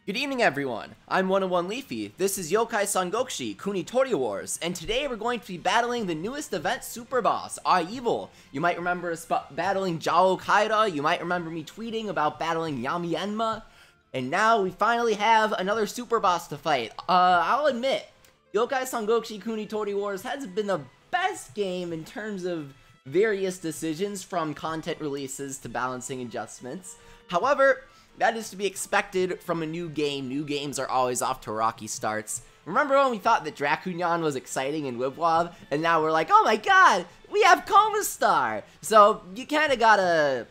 Good evening, everyone. I'm 101 Leafy. This is Yokai Sangokushi Kunitori Wars, and today we're going to be battling the newest event, Superboss Awevil. You might remember us battling Jao Kaira, you might remember me tweeting about battling Yami Enma, and now we finally have another Superboss to fight. I'll admit, Yokai Sangokushi Kunitori Wars hasn't been the best game in terms of various decisions, from content releases to balancing adjustments. However, that is to be expected from a new game. New games are always off to rocky starts. Remember when we thought that Drakunyan was exciting in Woah, and now we're like, oh my god, we have Koma Star! So you kinda gotta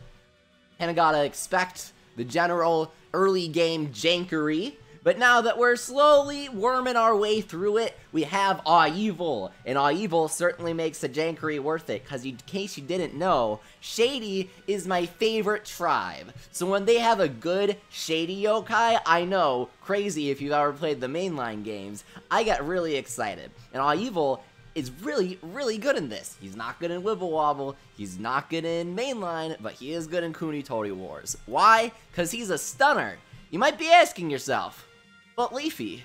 expect the general early game jankery. But now that we're slowly worming our way through it, we have Awevil. And Awevil certainly makes the jankery worth it, because in case you didn't know, Shady is my favorite tribe. So when they have a good Shady yokai, I know, crazy if you've ever played the mainline games, I get really excited. And Awevil is really, really good in this. He's not good in Wibble Wobble, he's not good in mainline, but he is good in Kunitori Wars. Why? Because he's a stunner. You might be asking yourself, but Leafy,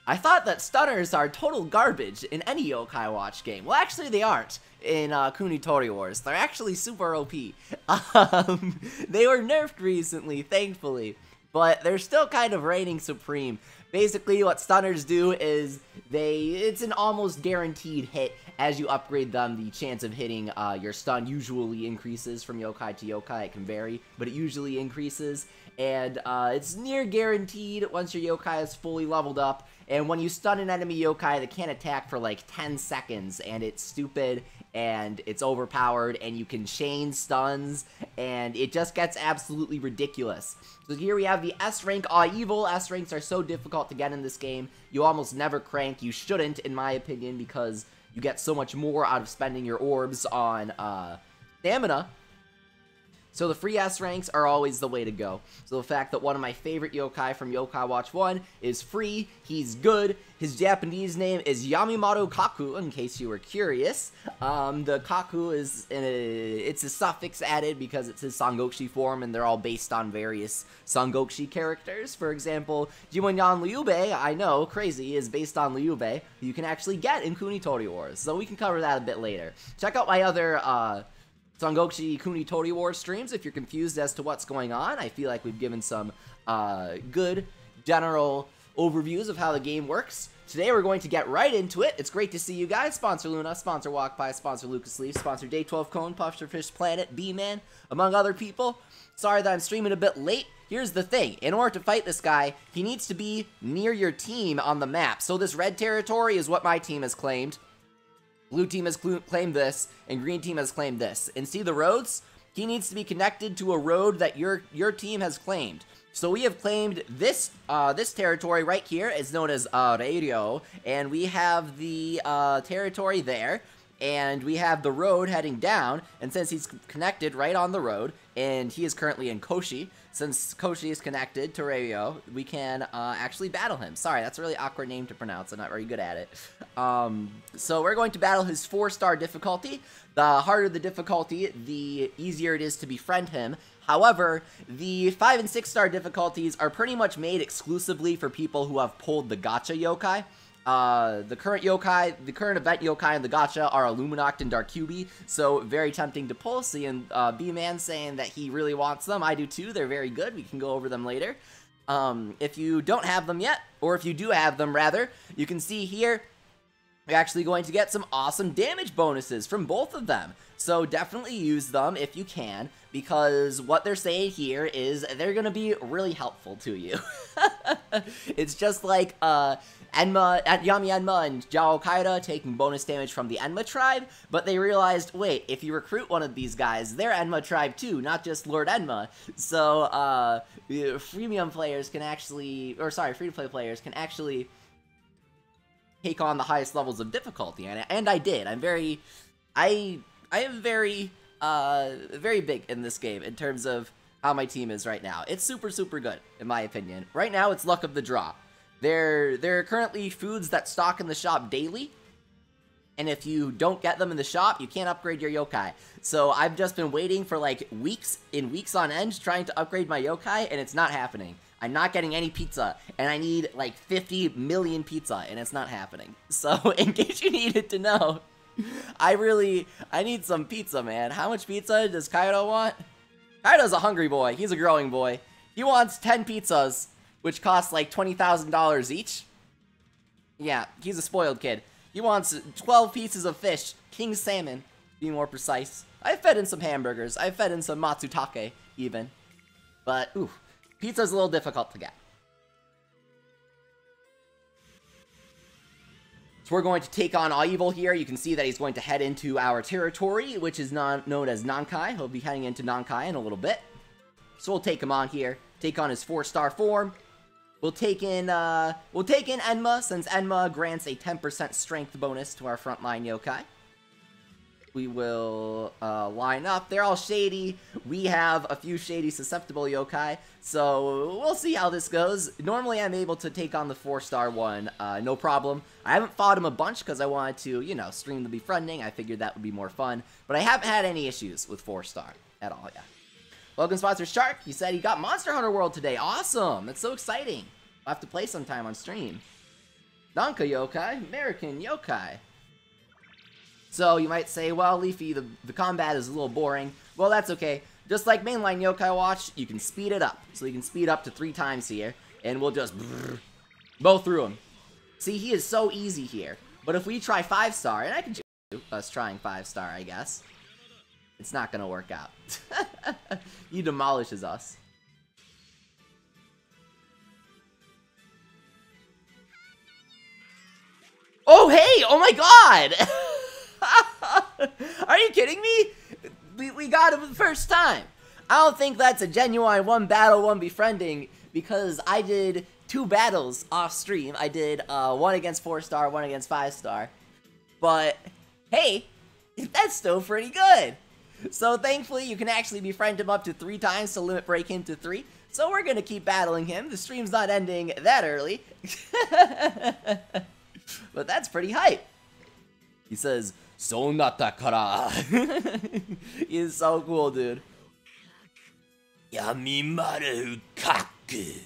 I thought that stunners are total garbage in any Yokai Watch game. Well, actually they aren't in Kunitori Wars. They're actually super OP. They were nerfed recently, thankfully, but they're still kind of reigning supreme. Basically, what stunners do is it's an almost guaranteed hit. As you upgrade them, the chance of hitting your stun usually increases from yokai to yokai. It can vary, but it usually increases. And it's near guaranteed once your yokai is fully leveled up. And when you stun an enemy yokai, they can't attack for like 10 seconds, and it's stupid, and it's overpowered, and you can chain stuns, and it just gets absolutely ridiculous. So here we have the S-rank Awevil. S-ranks are so difficult to get in this game. You almost never crank. You shouldn't, in my opinion, because you get so much more out of spending your orbs on stamina. So the free S ranks are always the way to go. So the fact that one of my favorite yokai from Yokai Watch 1 is free, he's good. His Japanese name is Yamimaru Kaku, in case you were curious. The Kaku is, it's a suffix added because it's his Sangokushi form, and they're all based on various Sangokushi characters. For example, Jimonyan Liube, I know, crazy, is based on Liube, who you can actually get in Kunitori Wars. So we can cover that a bit later. Check out my other, Sangokushi Kunitori Wars streams if you're confused as to what's going on. I feel like we've given some good general overviews of how the game works. Today we're going to get right into it. It's great to see you guys. Sponsor Luna, sponsor Walkby, sponsor Lucas Leaf, sponsor Day 12 Cone, Puffsterfish Planet, B-Man, among other people. Sorry that I'm streaming a bit late. Here's the thing. In order to fight this guy, he needs to be near your team on the map. So this red territory is what my team has claimed. Blue team has claimed this, and green team has claimed this. And see the roads? He needs to be connected to a road that your team has claimed. So we have claimed this this territory right here. It's known as Radio, and we have the territory there, and we have the road heading down. And since he's connected right on the road, and he is currently in Koshi, since Koshi is connected to Radio, we can actually battle him. Sorry, that's a really awkward name to pronounce. I'm not very good at it. So we're going to battle his 4-star difficulty. The harder the difficulty, the easier it is to befriend him. However, the 5- and 6-star difficulties are pretty much made exclusively for people who have pulled the gacha yokai. The current event yokai and the gacha are Illuminact and Darkubi, so very tempting to pull. Seeing B-Man saying that he really wants them, I do too. They're very good. We can go over them later. If you don't have them yet, or if you do have them rather, you can see here you're actually going to get some awesome damage bonuses from both of them. So definitely use them if you can, because what they're saying here is they're going to be really helpful to you. It's just like Yami Enma and Jao Kaira taking bonus damage from the Enma tribe, but they realized, wait, if you recruit one of these guys, they're Enma tribe too, not just Lord Enma. So freemium players can actually, or sorry, free-to-play players can actually take on the highest levels of difficulty, and I did. I am very big in this game in terms of how my team is right now. It's super, super good, in my opinion. Right now, it's luck of the draw. There are currently foods that stock in the shop daily, and if you don't get them in the shop, you can't upgrade your yokai. So I've just been waiting for like weeks on end trying to upgrade my yokai, and it's not happening. I'm not getting any pizza, and I need like 50 million pizza, and it's not happening. So, in case you needed to know, I need some pizza, man. How much pizza does Kaido want? Kaido's a hungry boy. He's a growing boy. He wants 10 pizzas, which cost like $20,000 each. Yeah, he's a spoiled kid. He wants 12 pieces of fish, king salmon, to be more precise. I fed in some hamburgers. I fed in some matsutake, even. But, ooh, pizza's a little difficult to get. So we're going to take on Awevil here. You can see that he's going to head into our territory, which is known as Nankai. He'll be heading into Nankai in a little bit. So we'll take him on here. Take on his 4-star form. We'll take in Enma, since Enma grants a 10% strength bonus to our frontline yokai. We will line up. They're all shady. We have a few shady susceptible yokai, so we'll see how this goes. Normally I'm able to take on the 4-star one, no problem. I haven't fought him a bunch because I wanted to, you know, stream the befriending. I figured that would be more fun, but I haven't had any issues with 4-star at all, yeah. Welcome sponsor Shark. He said he got Monster Hunter World today. Awesome. That's so exciting. I'll have to play sometime on stream. Nanka yokai, American yokai. So you might say, well, Leafy, the combat is a little boring. Well, that's okay. Just like mainline Yokai Watch, you can speed it up. So you can speed up to 3 times here, and we'll just bow through him. See, he is so easy here. But if we try 5-star, and I can do us trying 5-star, I guess, it's not gonna work out. He demolishes us. Oh, hey! Oh my god! Are you kidding me? We got him the first time. I don't think that's a genuine 1 battle, 1 befriending, because I did 2 battles off stream. I did 1 against 4-star, 1 against 5-star. But, hey, that's still pretty good. So thankfully, you can actually befriend him up to 3 times to limit break him to 3. So we're gonna keep battling him. The stream's not ending that early. But that's pretty hype. He says, "So natta kara." He is so cool, dude. Yamimaru kaku.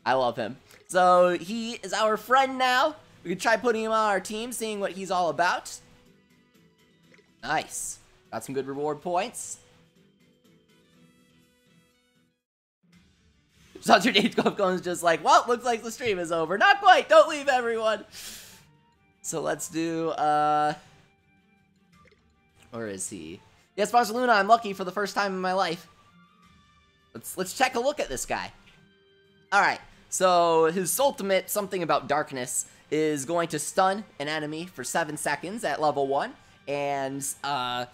I love him. So he is our friend now. We can try putting him on our team, seeing what he's all about. Nice. Got some good reward points. Dr. Dave Cone's just like, well, looks like the stream is over. Not quite. Don't leave, everyone. So let's do, where is he? Yes, Sponsor Luna, I'm lucky for the first time in my life. Let's check a look at this guy. Alright, so his ultimate, something about darkness, is going to stun an enemy for 7 seconds at level 1. And, I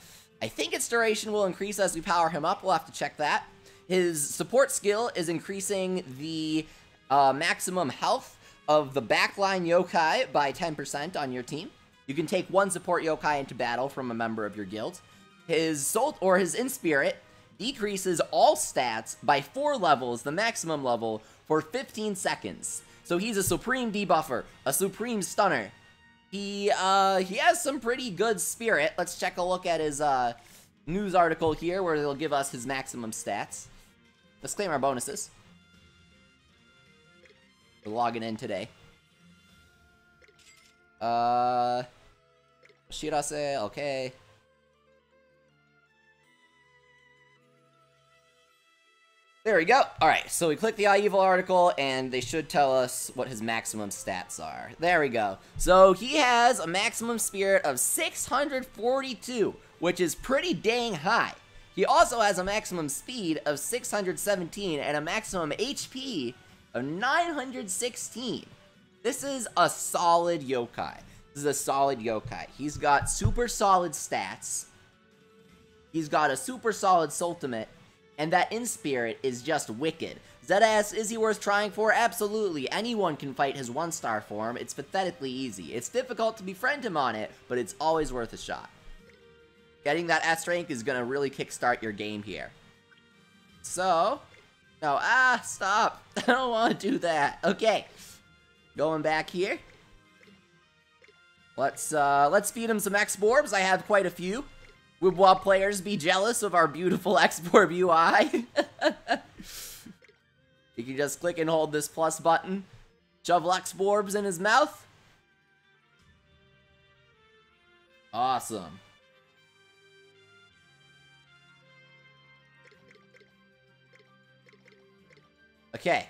think its duration will increase as we power him up. We'll have to check that. His support skill is increasing the maximum health of the backline yokai by 10% on your team. You can take 1 support yokai into battle from a member of your guild. His soul or his in-spirit decreases all stats by 4 levels, the maximum level, for 15 seconds. So he's a supreme debuffer, a supreme stunner. He has some pretty good spirit. Let's check a look at his news article here where they'll give us his maximum stats. Let's claim our bonuses. We're logging in today. Shirase, okay. There we go. Alright, so we click the Awevil article, and they should tell us what his maximum stats are. There we go. So he has a maximum spirit of 642, which is pretty dang high. He also has a maximum speed of 617 and a maximum HP of 916. This is a solid yokai. This is a solid yokai. He's got super solid stats. He's got a super solid ultimate. And that in-spirit is just wicked. Zed-ass, is he worth trying for? Absolutely. Anyone can fight his 1-star form. It's pathetically easy. It's difficult to befriend him on it, but it's always worth a shot. Getting that S rank is gonna really kickstart your game here. So... No, stop. I don't want to do that. Okay. Going back here. Let's feed him some X-Borbs. I have quite a few. Would WoW players be jealous of our beautiful X-Borb UI? You can just click and hold this plus button, shove Lex Borbs in his mouth. Awesome. Okay.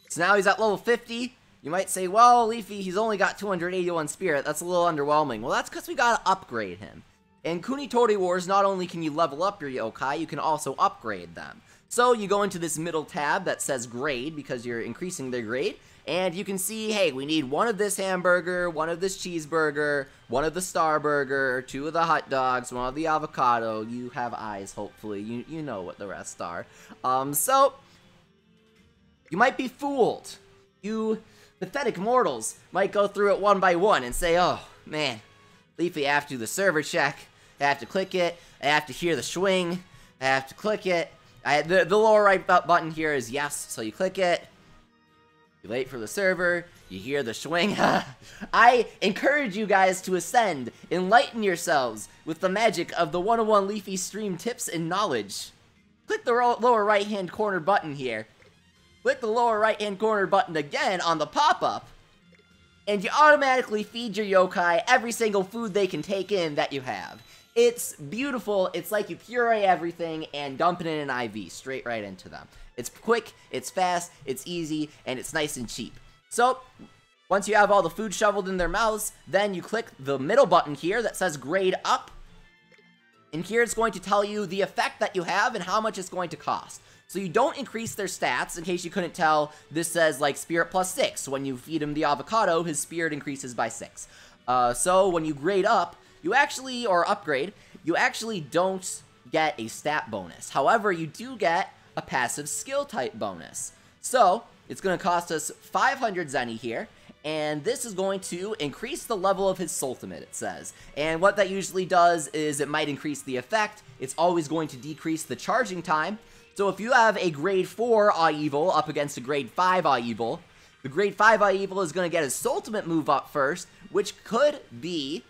So now he's at level 50. You might say, well, Leafy, he's only got 281 spirit. That's a little underwhelming. Well, that's because we gotta upgrade him. In Kunitori Wars, not only can you level up your yokai, you can also upgrade them. So you go into this middle tab that says grade, because you're increasing their grade, and you can see, hey, we need one of this hamburger, one of this cheeseburger, one of the star burger, two of the hot dogs, one of the avocado. You have eyes, hopefully. You know what the rest are. So, you might be fooled. You pathetic mortals might go through it one by one and say, oh, man, Leafy, I have to do the server check. I have to click it. I have to hear the swing. I have to click it. The lower right button here is yes, so you click it. You wait for the server. You hear the swing. I encourage you guys to ascend. Enlighten yourselves with the magic of the 101 Leafy stream tips and knowledge. Click the lower right-hand corner button here. Click the lower right-hand corner button again on the pop-up, and you automatically feed your yokai every single food they can take in that you have. It's beautiful. It's like you puree everything and dump it in an IV straight right into them. It's quick, it's fast, it's easy, and it's nice and cheap. So, once you have all the food shoveled in their mouths, then you click the middle button here that says grade up. And here it's going to tell you the effect that you have and how much it's going to cost. So you don't increase their stats. In case you couldn't tell, this says like spirit plus 6. When you feed him the avocado, his spirit increases by 6. So when you grade up, you actually, or upgrade, you actually don't get a stat bonus. However, you do get a passive skill type bonus. So it's going to cost us 500 Zenny here. And this is going to increase the level of his Sultimate, it says. And what that usually does is it might increase the effect. It's always going to decrease the charging time. So if you have a grade 4 Awevil up against a grade 5 Awevil, the grade 5 Awevil is going to get his Sultimate move up first, which could be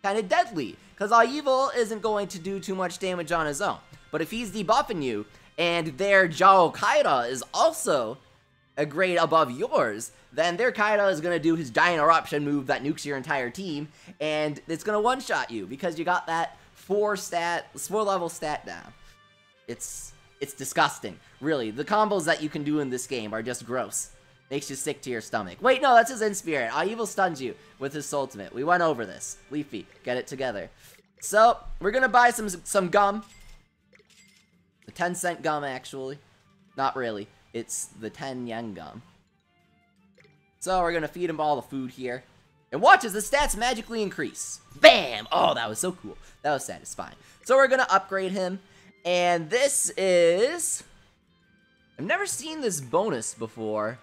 kind of deadly, because Awevil isn't going to do too much damage on his own. But if he's debuffing you, and their Jao Kaira is also a grade above yours, then their Kaira is going to do his Giant Eruption move that nukes your entire team, and it's going to one-shot you, because you got that 4 level stat down. It's disgusting, really. The combos that you can do in this game are just gross. Makes you sick to your stomach. Wait, no, that's his in-spirit. Awevil stuns you with his Ultimate. We went over this. Leafy, get it together. So, we're gonna buy some gum. The 10-cent gum, actually. Not really. It's the 10 yen gum. So, we're gonna feed him all the food here. And watch as the stats magically increase. Bam! Oh, that was so cool. That was satisfying. So, we're gonna upgrade him. And this is... I've never seen this bonus before.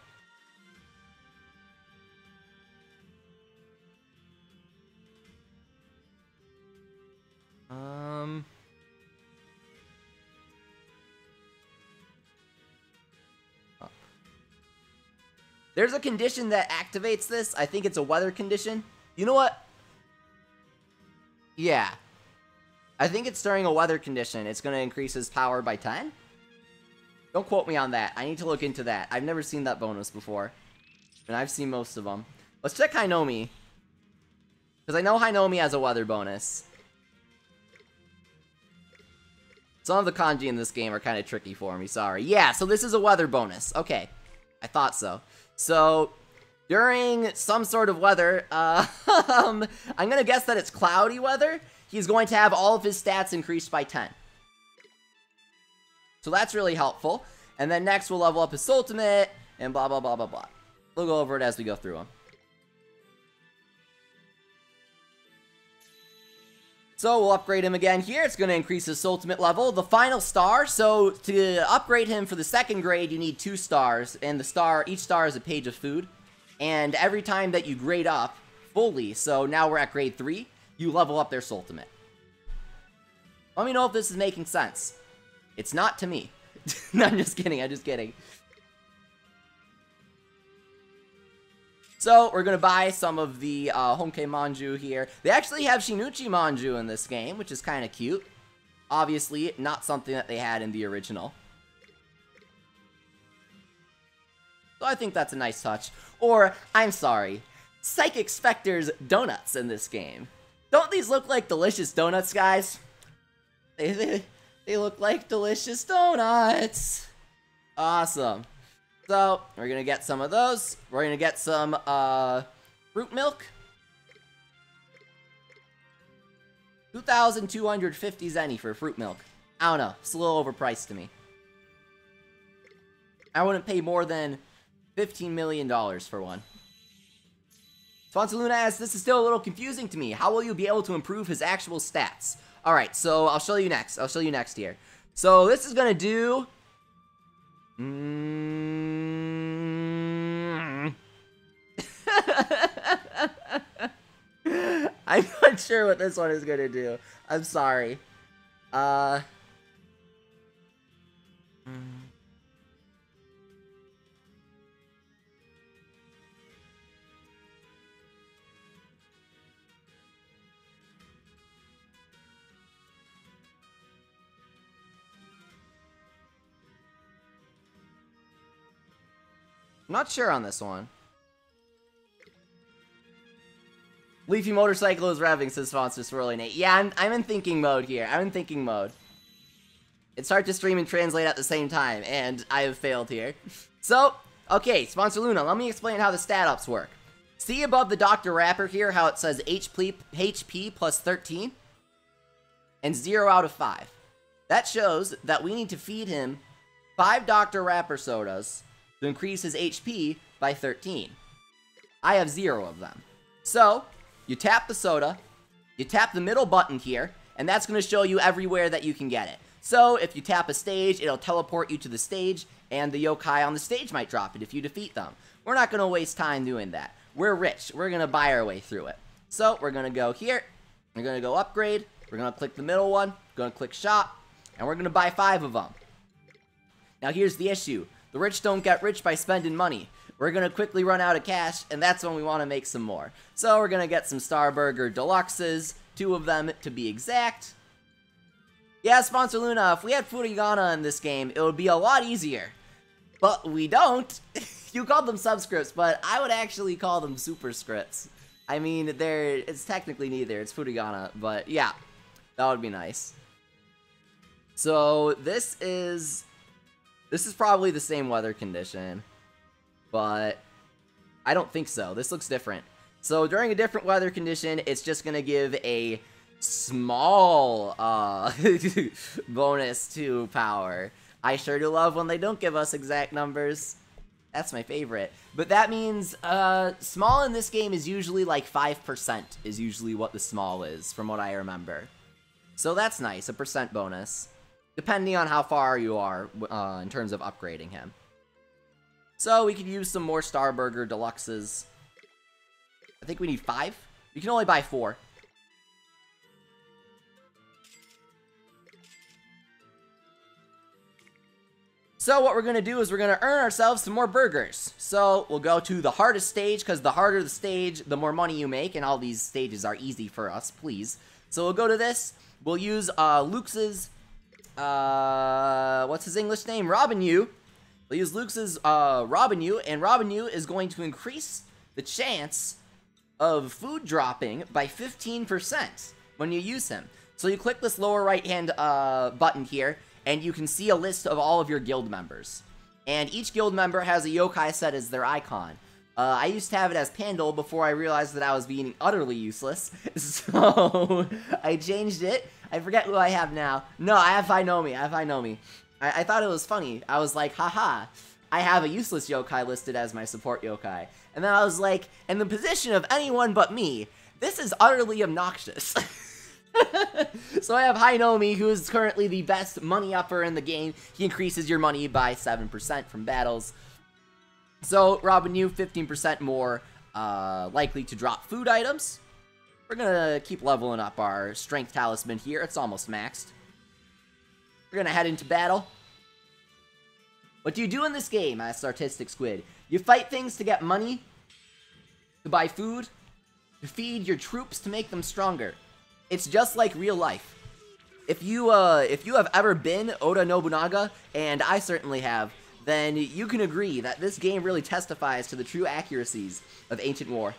There's a condition that activates this. I think it's a weather condition. You know what? Yeah. I think it's during a weather condition. It's going to increase his power by 10? Don't quote me on that. I need to look into that. I've never seen that bonus before. And I've seen most of them. Let's check Hinomi. Because I know Hinomi has a weather bonus. Some of the kanji in this game are kind of tricky for me, sorry. Yeah, so this is a weather bonus. Okay. I thought so. So, during some sort of weather, I'm going to guess that it's cloudy weather. He's going to have all of his stats increased by 10. So that's really helpful. And then next we'll level up his Ultimate, and blah, blah, blah, blah, blah. We'll go over it as we go through them. So we'll upgrade him again here. It's going to increase his Ultimate level. The final star, so to upgrade him for the second grade, you need 2 stars. And each star is a page of food. And every time that you grade up fully, so now we're at grade 3, you level up their Ultimate. Let me know if this is making sense. It's not to me. No, I'm just kidding, I'm just kidding. So, we're gonna buy some of the Honkai Manju here. They actually have Shinichi Manju in this game, which is kind of cute. Obviously, not something that they had in the original. So I think that's a nice touch. Or, I'm sorry, Psychic Spectre's donuts in this game. Don't these look like delicious donuts, guys? They look like delicious donuts. Awesome. So, we're gonna get some of those. We're gonna get some, fruit milk. 2,250 zenny for fruit milk. I don't know. It's a little overpriced to me. I wouldn't pay more than $15 million for one. Sponsor Luna asks, this is still a little confusing to me. How will you be able to improve his actual stats? Alright, so I'll show you next. I'll show you next here. So this is gonna do... I'm not sure what this one is gonna do. I'm sorry. I'm not sure on this one. Leafy Motorcycle is revving, says Sponsor Swirly Nate. Yeah, I'm in thinking mode here. I'm in thinking mode. It's hard to stream and translate at the same time, and I have failed here. So, okay, Sponsor Luna, let me explain how the stat ups work. See above the Dr. Rapper here how it says HP plus 13? And 0 out of 5. That shows that we need to feed him 5 Dr. Rapper sodas to increase his HP by 13. I have 0 of them. So, you tap the soda, you tap the middle button here, and that's going to show you everywhere that you can get it. So, if you tap a stage, it'll teleport you to the stage, and the yokai on the stage might drop it if you defeat them. We're not going to waste time doing that. We're rich. We're going to buy our way through it. So, we're going to go here, we're going to go upgrade, we're going to click the middle one, going to click shop, and we're going to buy 5 of them. Now, here's the issue. The rich don't get rich by spending money. We're going to quickly run out of cash, and that's when we want to make some more. So we're going to get some Starburger Deluxes, 2 of them to be exact. Yeah, Sponsor Luna, if we had Furigana in this game, it would be a lot easier. But we don't. You called them subscripts, but I would actually call them superscripts. I mean, it's technically neither. It's Furigana, but yeah, that would be nice. So this is probably the same weather condition. But I don't think so. This looks different. So during a different weather condition, it's just going to give a small bonus to power. I sure do love when they don't give us exact numbers. That's my favorite. But that means small in this game is usually like 5% is usually what the small is, from what I remember. So that's nice, a percent bonus. Depending on how far you are in terms of upgrading him. So we could use some more Starburger Deluxes. I think we need 5. You can only buy 4. So what we're going to do is we're going to earn ourselves some more burgers. So we'll go to the hardest stage, because the harder the stage, the more money you make, and all these stages are easy for us, please. So we'll go to this. We'll use Lux's, what's his English name? Robin Yu. We'll use Lux's Robin Yu, and Robin Yu is going to increase the chance of food dropping by 15% when you use him. So you click this lower right hand button here, and you can see a list of all of your guild members. And each guild member has a yokai set as their icon. I used to have it as Pandal before I realized that I was being utterly useless. So I changed it. I forget who I have now. No, I have Hainomi. I thought it was funny. I was like, haha, I have a useless yokai listed as my support yokai. And then I was like, in the position of anyone but me, this is utterly obnoxious. So I have Hainomi, who is currently the best money upper in the game. He increases your money by 7% from battles. So Robin Yu, 15% more likely to drop food items. We're gonna keep leveling up our strength talisman here. It's almost maxed. We're gonna head into battle. What do you do in this game? Asks Artistic Squid. You fight things to get money, to buy food, to feed your troops to make them stronger. It's just like real life. if you have ever been Oda Nobunaga, and I certainly have, then you can agree that this game really testifies to the true accuracies of ancient war.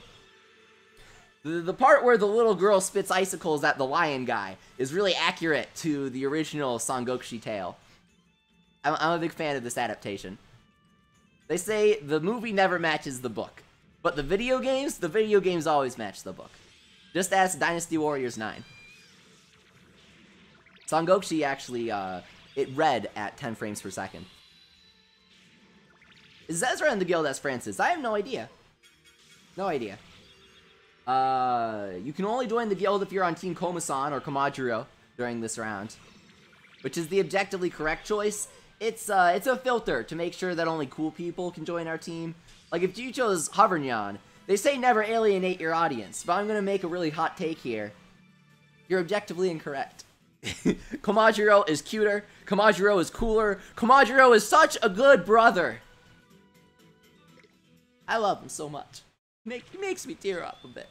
The part where the little girl spits icicles at the lion guy is really accurate to the original Sangokushi tale. I'm a big fan of this adaptation. They say the movie never matches the book, but the video games always match the book. Just ask Dynasty Warriors 9. Sangokushi actually, it read at 10 frames per second. Is Ezra in the guild as Francis? I have no idea. No idea. You can only join the guild if you're on Team Komasan or Komajiro during this round, which is the objectively correct choice. It's a filter to make sure that only cool people can join our team. Like if you chose Hovernyan, they say never alienate your audience, but I'm gonna make a really hot take here. You're objectively incorrect. Komajiro is cuter, Komajiro is cooler, Komajiro is such a good brother. I love him so much. He makes me tear up a bit.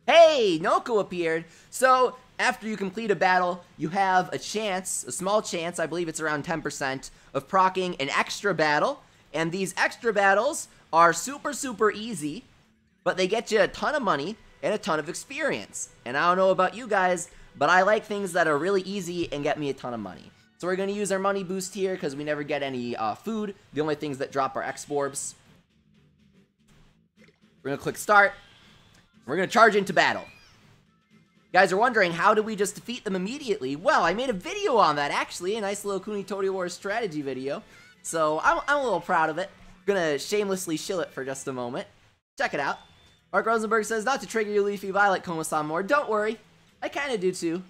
Hey, Noko appeared. So, after you complete a battle, you have a chance, a small chance, I believe it's around 10%, of proccing an extra battle. And these extra battles are super easy, but they get you a ton of money and a ton of experience. And I don't know about you guys, but I like things that are really easy and get me a ton of money. So we're going to use our money boost here because we never get any food. The only things that drop are X-Borbs. We're going to click start. We're going to charge into battle. You guys are wondering, how do we just defeat them immediately? Well, I made a video on that, actually. A nice little Kunitori Wars strategy video. So, I'm a little proud of it. I'm going to shamelessly shill it for just a moment. Check it out. Mark Rosenberg says, not to trigger you, Leafy, but I like Koma-san more. Don't worry. I kind of do, too.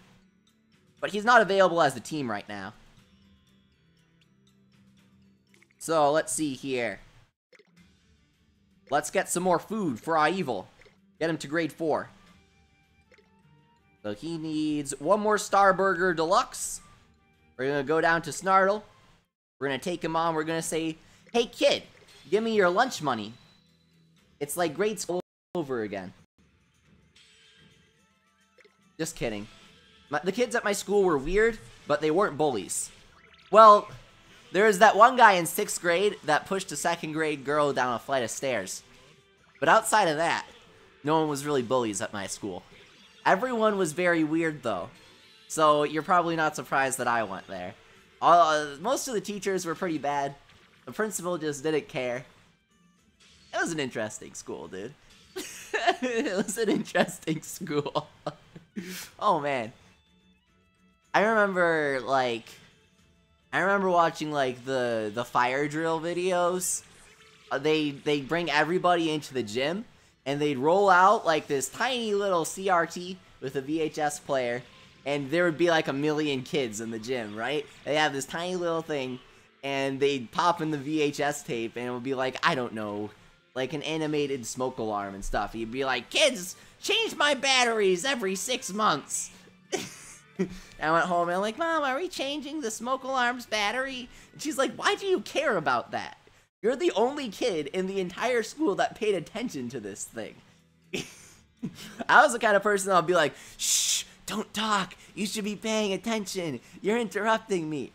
But he's not available as the team right now. So, let's see here. Let's get some more food for Awevil. Get him to grade 4. So he needs one more Star Burger Deluxe. We're going to go down to Snartle. We're going to take him on. We're going to say, hey kid, give me your lunch money. It's like grade school over again. Just kidding. The kids at my school were weird, but they weren't bullies. Well, there's that one guy in 6th grade that pushed a 2nd grade girl down a flight of stairs. But outside of that, no one was really bullies at my school. Everyone was very weird, though. So you're probably not surprised that I went there. Most of the teachers were pretty bad. The principal just didn't care. It was an interesting school, dude. It was an interesting school. Oh, man. I remember watching, like, the fire drill videos. They bring everybody into the gym, and they'd roll out, like, this tiny little CRT with a VHS player, and there would be, like, 1,000,000 kids in the gym, right? They have this tiny little thing, and they'd pop in the VHS tape, and it would be like, I don't know, like an animated smoke alarm and stuff. He'd be like, kids, change my batteries every 6 months. I went home, and I'm like, Mom, are we changing the smoke alarm's battery? And she's like, why do you care about that? You're the only kid in the entire school that paid attention to this thing. I was the kind of person I'll be like, shh, don't talk. You should be paying attention. You're interrupting me.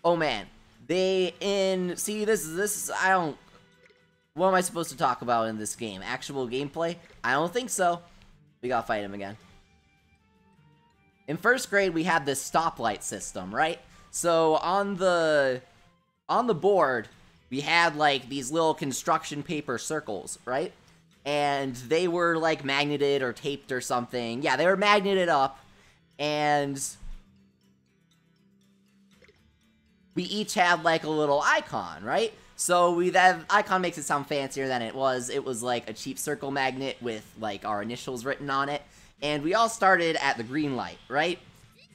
Oh man. See, this is, what am I supposed to talk about in this game? Actual gameplay? I don't think so. We gotta fight him again. In 1st grade, we had this stoplight system, right? So on the board, we had like these little construction paper circles, right? And they were like magneted or taped or something. Yeah, they were magneted up, and we each had like a little icon, right? So that icon makes it sound fancier than it was. It was like a cheap circle magnet with like our initials written on it. And we all started at the green light, right?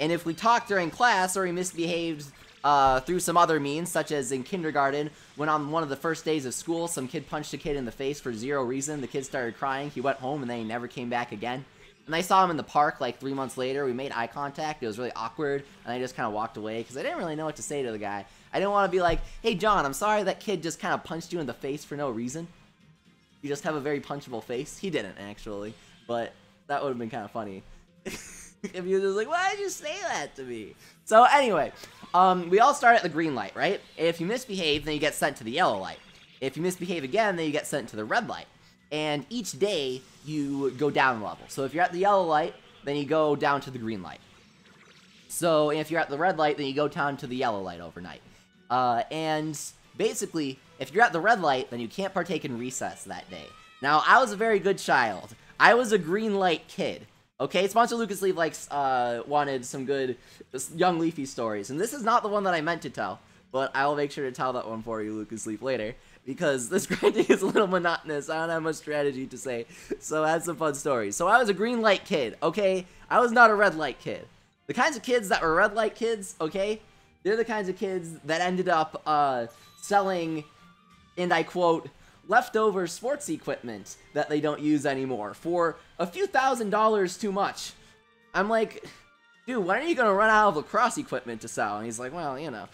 And if we talked during class or we misbehaved through some other means, such as in kindergarten, when on one of the first days of school, some kid punched a kid in the face for 0 reason. The kid started crying. He went home and then he never came back again. And I saw him in the park like 3 months later. We made eye contact. It was really awkward. And I just kind of walked away because I didn't really know what to say to the guy. I didn't want to be like, hey, John, I'm sorry that kid just kind of punched you in the face for no reason. You just have a very punchable face. He didn't, actually. But that would have been kind of funny. If you're just like, why did you say that to me? So anyway, we all start at the green light, right? If you misbehave, then you get sent to the yellow light. If you misbehave again, then you get sent to the red light. And each day, you go down a level. So if you're at the yellow light, then you go down to the green light. So if you're at the red light, then you go down to the yellow light overnight. And basically, if you're at the red light, then you can't partake in recess that day. Now, I was a very good child. I was a green light kid. Okay, Sponsor Lucas Leaf wanted some good young Leafy stories, and this is not the one that I meant to tell, but I will make sure to tell that one for you, Lucas Leaf, later, because this grinding is a little monotonous. I don't have much strategy to say, so I had some fun stories. So I was a green light kid, okay? I was not a red light kid. The kinds of kids that were red light kids, okay, they're the kinds of kids that ended up selling, and I quote, leftover sports equipment that they don't use anymore for a few $1,000s too much. I'm like, dude, when are you gonna run out of lacrosse equipment to sell? And he's like, well, you know.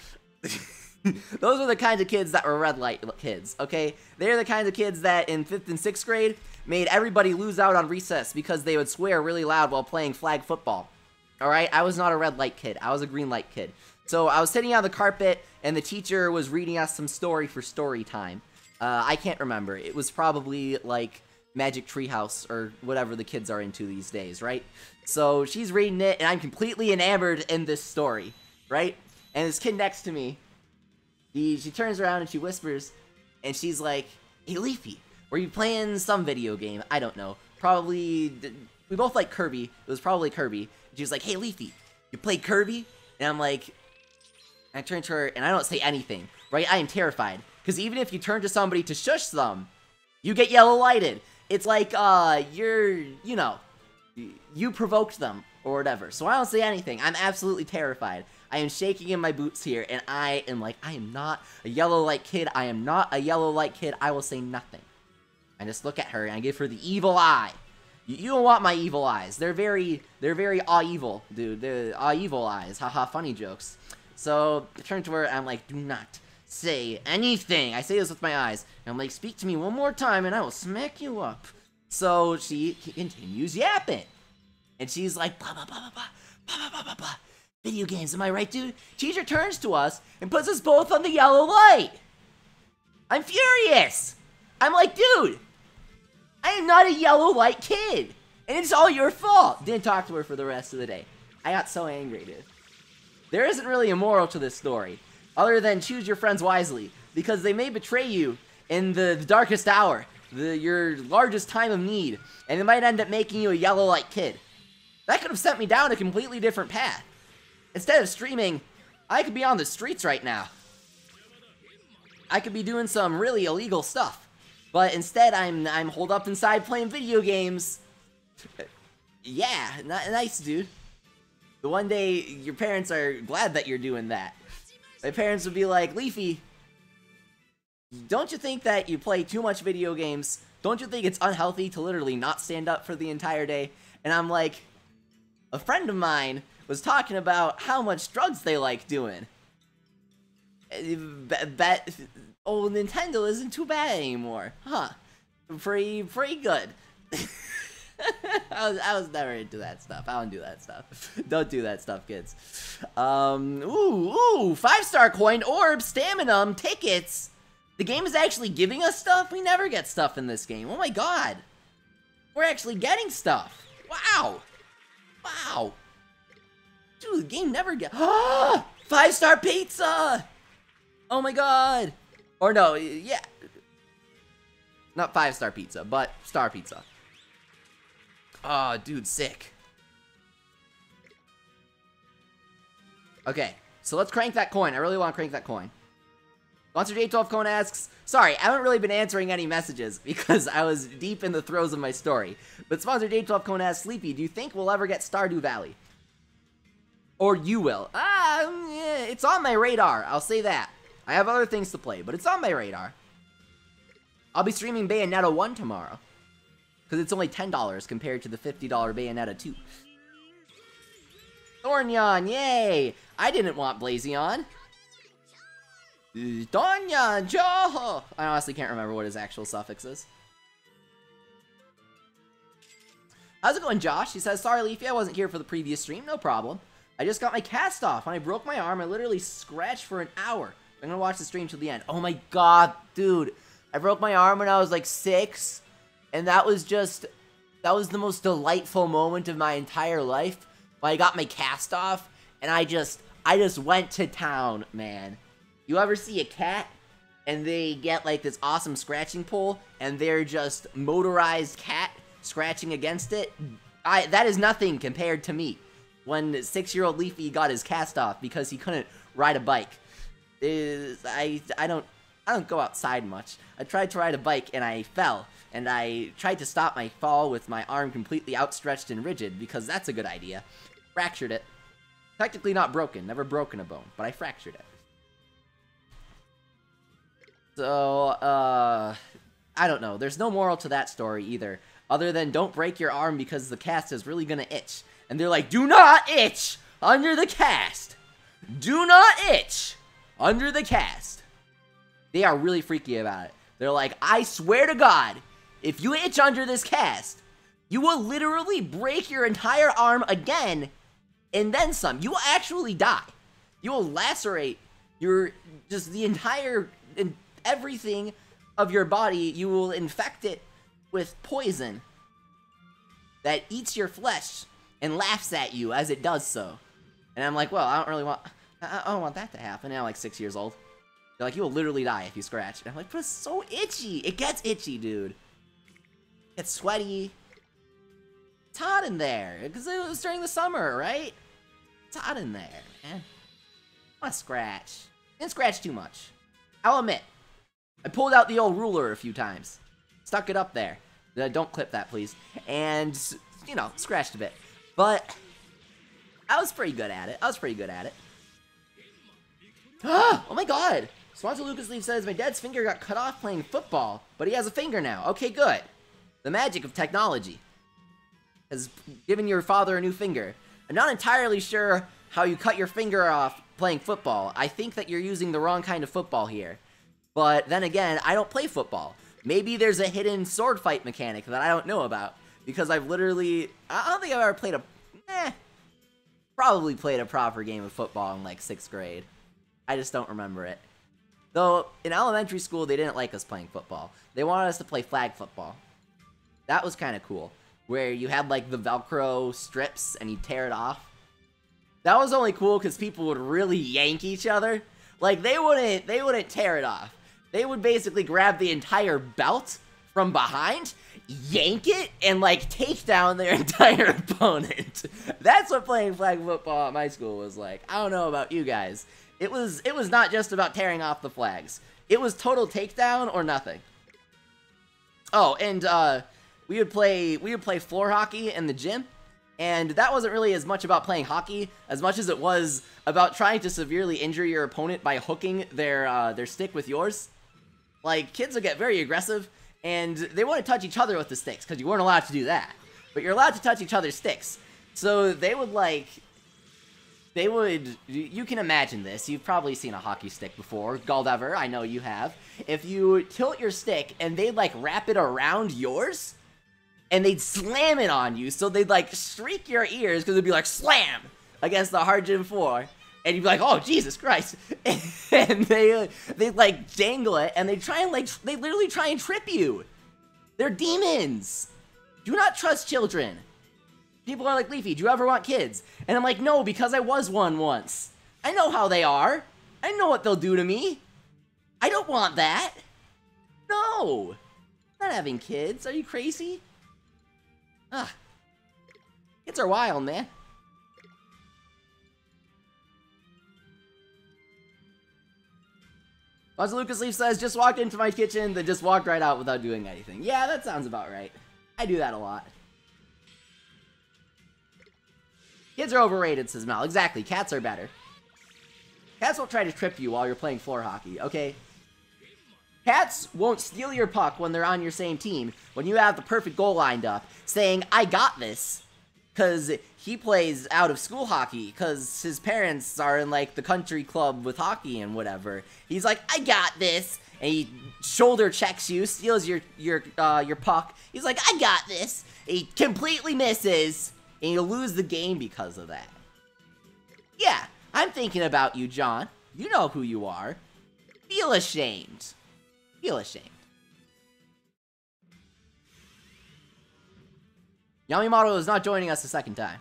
Those are the kinds of kids that were red light kids, okay? They're the kinds of kids that in 5th and 6th grade made everybody lose out on recess because they would swear really loud while playing flag football. Alright? I was not a red light kid. I was a green light kid. So I was sitting on the carpet and the teacher was reading us some story for story time. I can't remember. It was probably, like, Magic Treehouse or whatever the kids are into these days, right? So she's reading it, and I'm completely enamored in this story, right? And this kid next to me, she turns around and she whispers, and she's like, hey, Leafy, were you playing some video game? I don't know. Probably, we both like Kirby. It was probably Kirby. She was like, hey, Leafy, you played Kirby? And I'm like, I turn to her, and I don't say anything, right? I am terrified. Because even if you turn to somebody to shush them, you get yellow lighted. It's like, you provoked them, or whatever. So I don't say anything. I'm absolutely terrified. I am shaking in my boots here, and I am like, I am not a yellow light kid. I am not a yellow light kid. I will say nothing. I just look at her, and I give her the evil eye. You don't want my evil eyes. They're very evil, dude. They're evil eyes. Haha, funny jokes. So I turn to her, and I'm like, do not say anything. I say this with my eyes. And I'm like, speak to me one more time and I will smack you up. So she continues yapping. And she's like, blah, blah, blah, blah, blah, blah, blah, blah, blah. Video games, am I right, dude? Teacher turns to us and puts us both on the yellow light. I'm furious. I'm like, dude, I am not a yellow light kid. And it's all your fault. Didn't talk to her for the rest of the day. I got so angry, dude. There isn't really a moral to this story, other than choose your friends wisely, because they may betray you in the darkest hour, your largest time of need, and it might end up making you a yellow light kid. That could have sent me down a completely different path. Instead of streaming, I could be on the streets right now. I could be doing some really illegal stuff, but instead I'm holed up inside playing video games. Yeah, nice, dude. The one day your parents are glad that you're doing that. My parents would be like, Leafy, don't you think that you play too much video games? Don't you think it's unhealthy to literally not stand up for the entire day? And I'm like, a friend of mine was talking about how much drugs they like doing. Old Nintendo isn't too bad anymore. Huh. Pretty good. I was never into that stuff. I don't do that stuff. Don't do that stuff, kids. Ooh, 5-star coin, orb, stamina, tickets. The game is actually giving us stuff? We never get stuff in this game. Oh my god. We're actually getting stuff. Wow. Wow. Dude, the game never gets... 5-star pizza! Oh my god. Or no, yeah. Not 5-star pizza, but star pizza. Oh, dude, sick. Okay, so let's crank that coin. I really want to crank that coin. Monster J12 Cone asks, sorry, I haven't really been answering any messages because I was deep in the throes of my story. But Sponsor J12 Cone asks, Sleepy, do you think we'll ever get Stardew Valley? Or you will? Yeah, it's on my radar, I'll say that. I have other things to play, but it's on my radar. I'll be streaming Bayonetta 1 tomorrow. Because it's only $10 compared to the $50 Bayonetta 2. Thornyon, yay! I didn't want Blazion. Thornyon, Joho! I honestly can't remember what his actual suffix is. How's it going, Josh? He says, sorry, Leafy, I wasn't here for the previous stream. No problem. I just got my cast off. When I broke my arm, I literally scratched for an hour. I'm gonna watch the stream till the end. Oh my god, dude. I broke my arm when I was like 6. And that was the most delightful moment of my entire life. When I got my cast off, and I just went to town, man. You ever see a cat, and they get like this awesome scratching pole, and they're just motorized cat scratching against it? That is nothing compared to me. When 6-year-old Leafy got his cast off because he couldn't ride a bike. I don't go outside much. I tried to ride a bike and I fell. And I tried to stop my fall with my arm completely outstretched and rigid, because that's a good idea. Fractured it. Technically not broken, never broken a bone, but I fractured it. So, I don't know. There's no moral to that story either, other than don't break your arm because the cast is really gonna itch. And they're like, do not itch under the cast. Do not itch under the cast. They are really freaky about it. They're like, I swear to God, if you itch under this cast, you will literally break your entire arm again, and then some. You will actually die. You will lacerate the entire, everything of your body. You will infect it with poison that eats your flesh and laughs at you as it does so. And I'm like, well, I don't want that to happen. And I'm like 6 years old. They're like, you will literally die if you scratch. And I'm like, but it's so itchy. It gets itchy, dude. It's sweaty. It's hot in there. Because it was during the summer, right? It's hot in there, man. I want to scratch. Didn't scratch too much. I'll admit. I pulled out the old ruler a few times. Stuck it up there. Don't clip that, please. And, you know, scratched a bit. But I was pretty good at it. Oh my god! Sponsor Lucas Leaf says, my dad's finger got cut off playing football, but he has a finger now. Okay, good. The magic of technology has given your father a new finger. I'm not entirely sure how you cut your finger off playing football. I think that you're using the wrong kind of football here. But then again, I don't play football. Maybe there's a hidden sword fight mechanic that I don't know about. Because I've literally... I don't think I've ever played probably played a proper game of football in like 6th grade. I just don't remember it. Though, in elementary school, they didn't like us playing football. They wanted us to play flag football. That was kind of cool. Where you had like the Velcro strips and you tear it off. That was only cool because people would really yank each other. Like, they wouldn't tear it off. They would basically grab the entire belt from behind, yank it, and like take down their entire opponent. That's what playing flag football at my school was like. I don't know about you guys. It was not just about tearing off the flags. It was total takedown or nothing. Oh, and we would play floor hockey in the gym, and that wasn't really as much about playing hockey as much as it was about trying to severely injure your opponent by hooking their stick with yours. Like, kids would get very aggressive, and they wouldn't touch each other with the sticks because you weren't allowed to do that. But you're allowed to touch each other's sticks. So they would you can imagine this. You've probably seen a hockey stick before. Galdever, I know you have. If you tilt your stick and they'd like wrap it around yours, and they'd slam it on you, so they'd like shriek your ears because it'd be like slam against the hard gym floor, and you'd be like, oh Jesus Christ, and they like dangle it, and they literally try and trip you. They're demons. Do not trust children. People are like, Leafy, do you ever want kids? And I'm like, no, because I was one once. I know how they are. I know what they'll do to me. I don't want that. No. I'm not having kids. Are you crazy? Ugh. Kids are wild, man. As Lucas Leaf says, just walked into my kitchen, then just walked right out without doing anything. Yeah, that sounds about right. I do that a lot. Kids are overrated, says Mel. Exactly, cats are better. Cats won't try to trip you while you're playing floor hockey, okay? Cats won't steal your puck when they're on your same team, when you have the perfect goal lined up, saying, I got this. because he plays out of school hockey because his parents are in like the country club with hockey and whatever. He's like, I got this, and he shoulder checks you, steals your puck. He's like, I got this. He completely misses, and you lose the game because of that. Yeah, I'm thinking about you, John. You know who you are. Feel ashamed. Feel ashamed. Yamimato is not joining us the second time.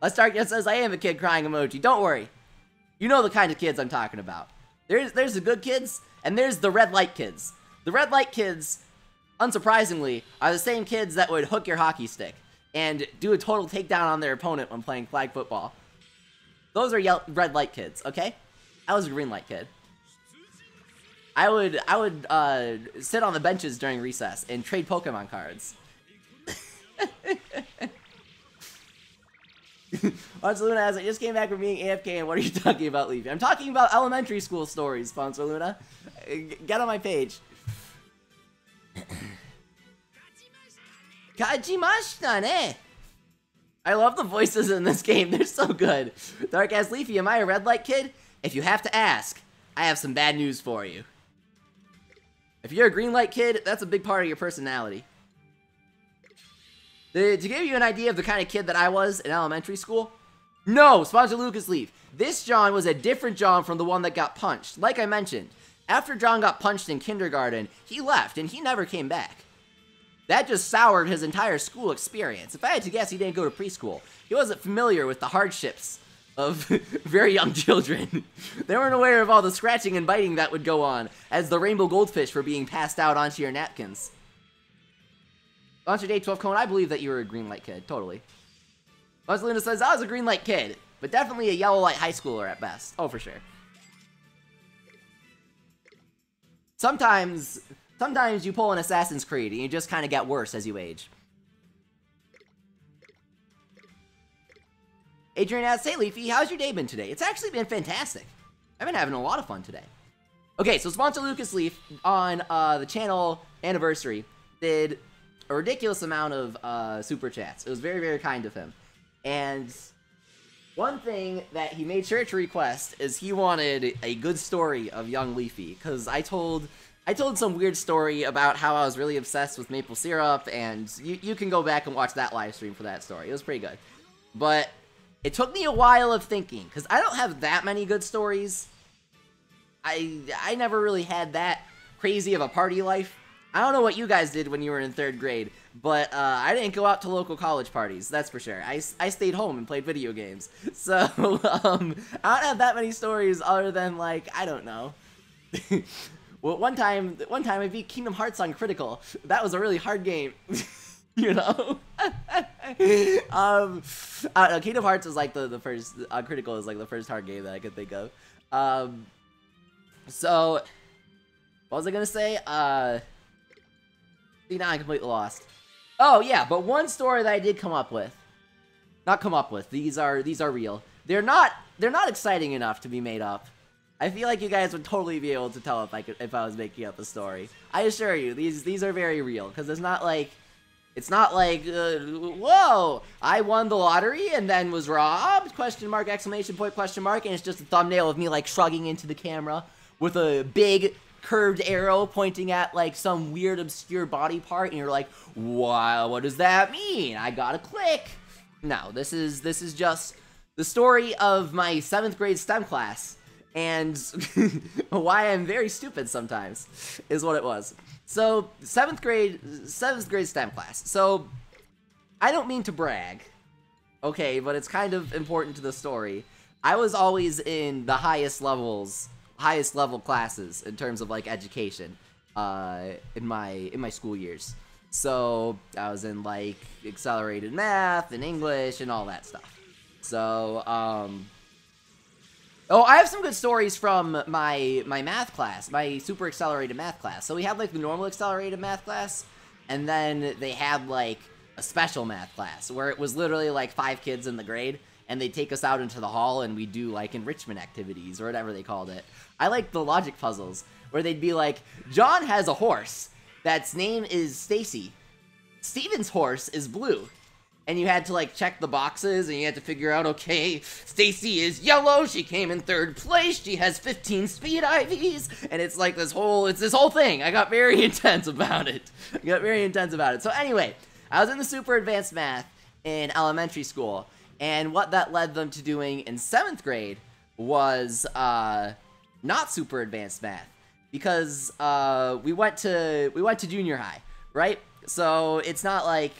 Let's Dark says, I am a kid crying emoji. Don't worry. You know the kind of kids I'm talking about. There's the good kids, and there's the red light kids. The red light kids, unsurprisingly, are the same kids that would hook your hockey stick and do a total takedown on their opponent when playing flag football. Those are red light kids, okay? I was a green light kid. I would sit on the benches during recess and trade Pokemon cards. Sponsor Luna as I just came back from being AFK, and what are you talking about, Leafy? I'm talking about elementary school stories, Sponsor Luna. Get on my page. Kajimashita ne! I love the voices in this game, they're so good. Dark Ass Leafy, am I a red light kid? If you have to ask, I have some bad news for you. If you're a green light kid, that's a big part of your personality. To give you an idea of the kind of kid that I was in elementary school, no, Sponsor Lucas Leaf. This John was a different John from the one that got punched. Like I mentioned, after John got punched in kindergarten, he left and he never came back. That just soured his entire school experience. If I had to guess, he didn't go to preschool. He wasn't familiar with the hardships of very young children. They weren't aware of all the scratching and biting that would go on as the rainbow goldfish were being passed out onto your napkins. Launcher Day 12 Cone, I believe that you were a green light kid, totally. Luna says, I was a green light kid, but definitely a yellow light high schooler at best. Oh, for sure. Sometimes you pull an Assassin's Creed and you just kind of get worse as you age. Adrian asks, hey Leafy, how's your day been today? It's actually been fantastic. I've been having a lot of fun today. Okay, so Sponsor Lucas Leaf on the channel anniversary did a ridiculous amount of super chats. It was very, very kind of him. And one thing that he made sure to request is he wanted a good story of young Leafy, because I told some weird story about how I was really obsessed with maple syrup, and you can go back and watch that live stream for that story. It was pretty good. But it took me a while of thinking, because I don't have that many good stories. I never really had that crazy of a party life. I don't know what you guys did when you were in 3rd grade, but I didn't go out to local college parties, that's for sure. I stayed home and played video games. So, I don't have that many stories other than, like, I don't know. Well, one time I beat Kingdom Hearts on Critical. That was a really hard game. You know? I don't know, Kingdom Hearts is like the first, Critical is like the first hard game that I could think of. So, what was I gonna say? See, now I'm completely lost. Oh yeah, but one story that I did come up with. Not come up with, these are real. They're not exciting enough to be made up. I feel like you guys would totally be able to tell if I was making up a story. I assure you, these are very real, because it's not like, whoa, I won the lottery and then was robbed, question mark, exclamation point, question mark, and it's just a thumbnail of me, like, shrugging into the camera with a big curved arrow pointing at, like, some weird, obscure body part, and you're like, wow, what does that mean? I gotta click. No, this is just the story of my 7th grade STEM class, and why I'm very stupid sometimes, is what it was. So, 7th grade STEM class. So, I don't mean to brag, okay, but it's kind of important to the story. I was always in the highest level classes in terms of, like, education, in my school years. So, I was in, like, accelerated math and English and all that stuff. So, oh, I have some good stories from my math class, my super accelerated math class. So we had, like, the normal accelerated math class, and then they had, like, a special math class, where it was literally, like, 5 kids in the grade, and they'd take us out into the hall, and we'd do, like, enrichment activities, or whatever they called it. I liked the logic puzzles, where they'd be like, John has a horse, that's name is Stacy. Steven's horse is blue. and you had to like check the boxes, and you had to figure out, okay, Stacy is yellow, she came in 3rd place, she has 15 speed IVs, and it's like this whole thing. I got very intense about it. So anyway, I was in the super advanced math in elementary school, and what that led them to doing in 7th grade was not super advanced math, because we went to junior high, right? So it's not like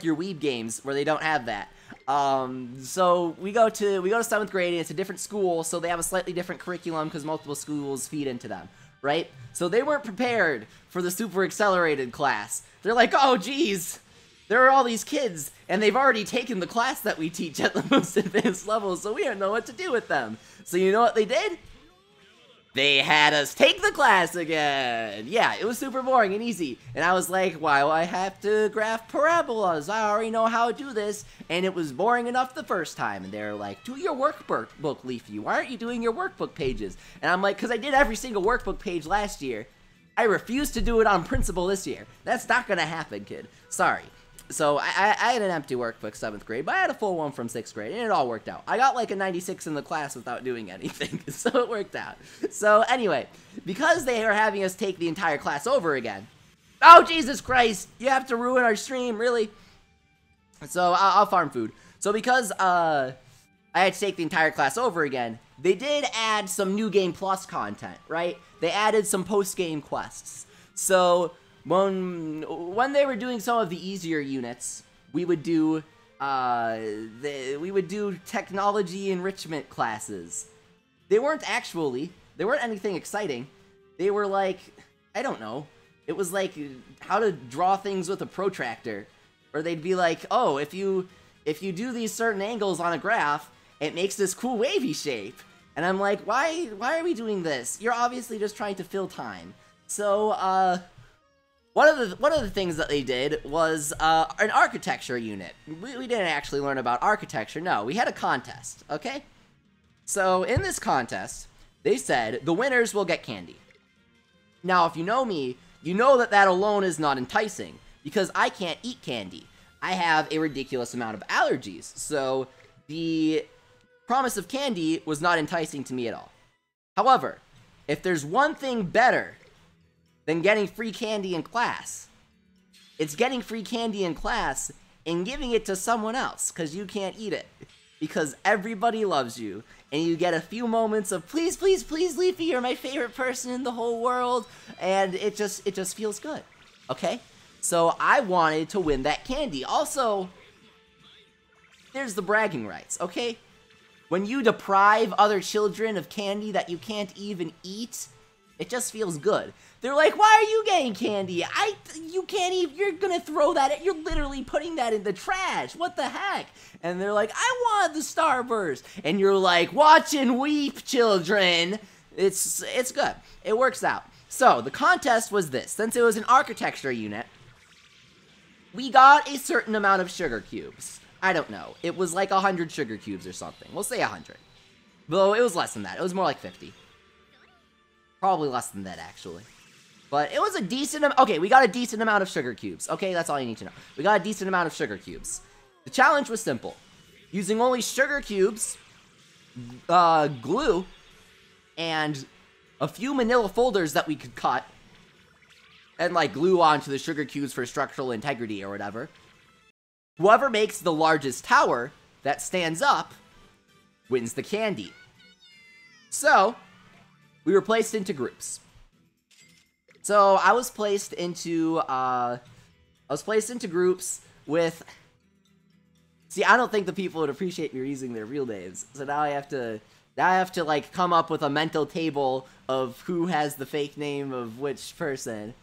your weeb games where they don't have that. So we go to 7th grade, and it's a different school, so they have a slightly different curriculum because multiple schools feed into them, right? So they weren't prepared for the super accelerated class. They're like, oh geez, there are all these kids, and they've already taken the class that we teach at the most advanced level, so we don't know what to do with them. So you know what they did? They had us take the class again. Yeah, it was super boring and easy. And I was like, why do I have to graph parabolas? I already know how to do this. And it was boring enough the first time. And they're like, do your workbook, Leafy. Why aren't you doing your workbook pages? And I'm like, because I did every single workbook page last year. I refuse to do it on principle this year. That's not going to happen, kid. Sorry. So I had an empty workbook 7th grade, but I had a full one from 6th grade, and it all worked out. I got like a 96 in the class without doing anything, so it worked out. So anyway, because they are having us take the entire class over again, oh Jesus Christ, you have to ruin our stream, really? So I'll farm food. So because I had to take the entire class over again, they did add some New Game Plus content, right? They added some post-game quests. So when they were doing some of the easier units, we would do technology enrichment classes. They weren't anything exciting. They were like, I don't know. It was like how to draw things with a protractor. Or they'd be like, oh, if you do these certain angles on a graph, it makes this cool wavy shape. And I'm like, why are we doing this? You're obviously just trying to fill time. So, one of the things that they did was an architecture unit. We didn't actually learn about architecture, no. We had a contest, okay? So in this contest, they said the winners will get candy. Now, if you know me, you know that alone is not enticing, because I can't eat candy. I have a ridiculous amount of allergies, so the promise of candy was not enticing to me at all. However, if there's one thing better than getting free candy in class, it's getting free candy in class and giving it to someone else, because you can't eat it. Because everybody loves you, and you get a few moments of, please, please, please, Leafy, you're my favorite person in the whole world, and it just feels good, okay? So I wanted to win that candy. Also, there's the bragging rights, okay? When you deprive other children of candy that you can't even eat, it just feels good. They're like, why are you getting candy? You can't even, you're gonna throw that, you're literally putting that in the trash. What the heck? And they're like, I want the Starburst. And you're like, watch and weep, children. It's good. It works out. So, the contest was this. Since it was an architecture unit, we got a certain amount of sugar cubes. I don't know. It was like 100 sugar cubes or something. We'll say 100. Though it was less than that. It was more like 50. Probably less than that, actually. But it was a decent amount. Okay, we got a decent amount of sugar cubes. Okay, that's all you need to know. We got a decent amount of sugar cubes. The challenge was simple. Using only sugar cubes, glue, and a few manila folders that we could cut, and like glue onto the sugar cubes for structural integrity or whatever. Whoever makes the largest tower that stands up wins the candy. So, we were placed into groups. So I was placed into groups with. See, I don't think the people would appreciate me using their real names. So now I have to like come up with a mental table of who has the fake name of which person.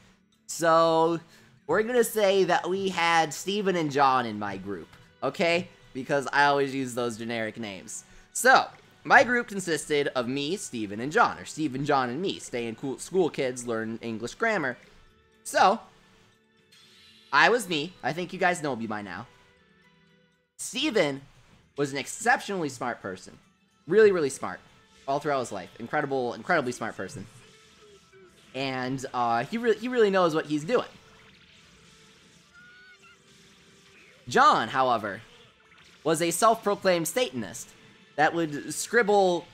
So we're gonna say that we had Steven and John in my group, okay? Because I always use those generic names. So my group consisted of me, Steven, and John, or Steven, John, and me. Stay in school, kids, learn English grammar. So, I was me. I think you guys know me by now. Steven was an exceptionally smart person. Really, really smart. All throughout his life. Incredibly smart person. And, he really knows what he's doing. John, however, was a self-proclaimed Satanist that would scribble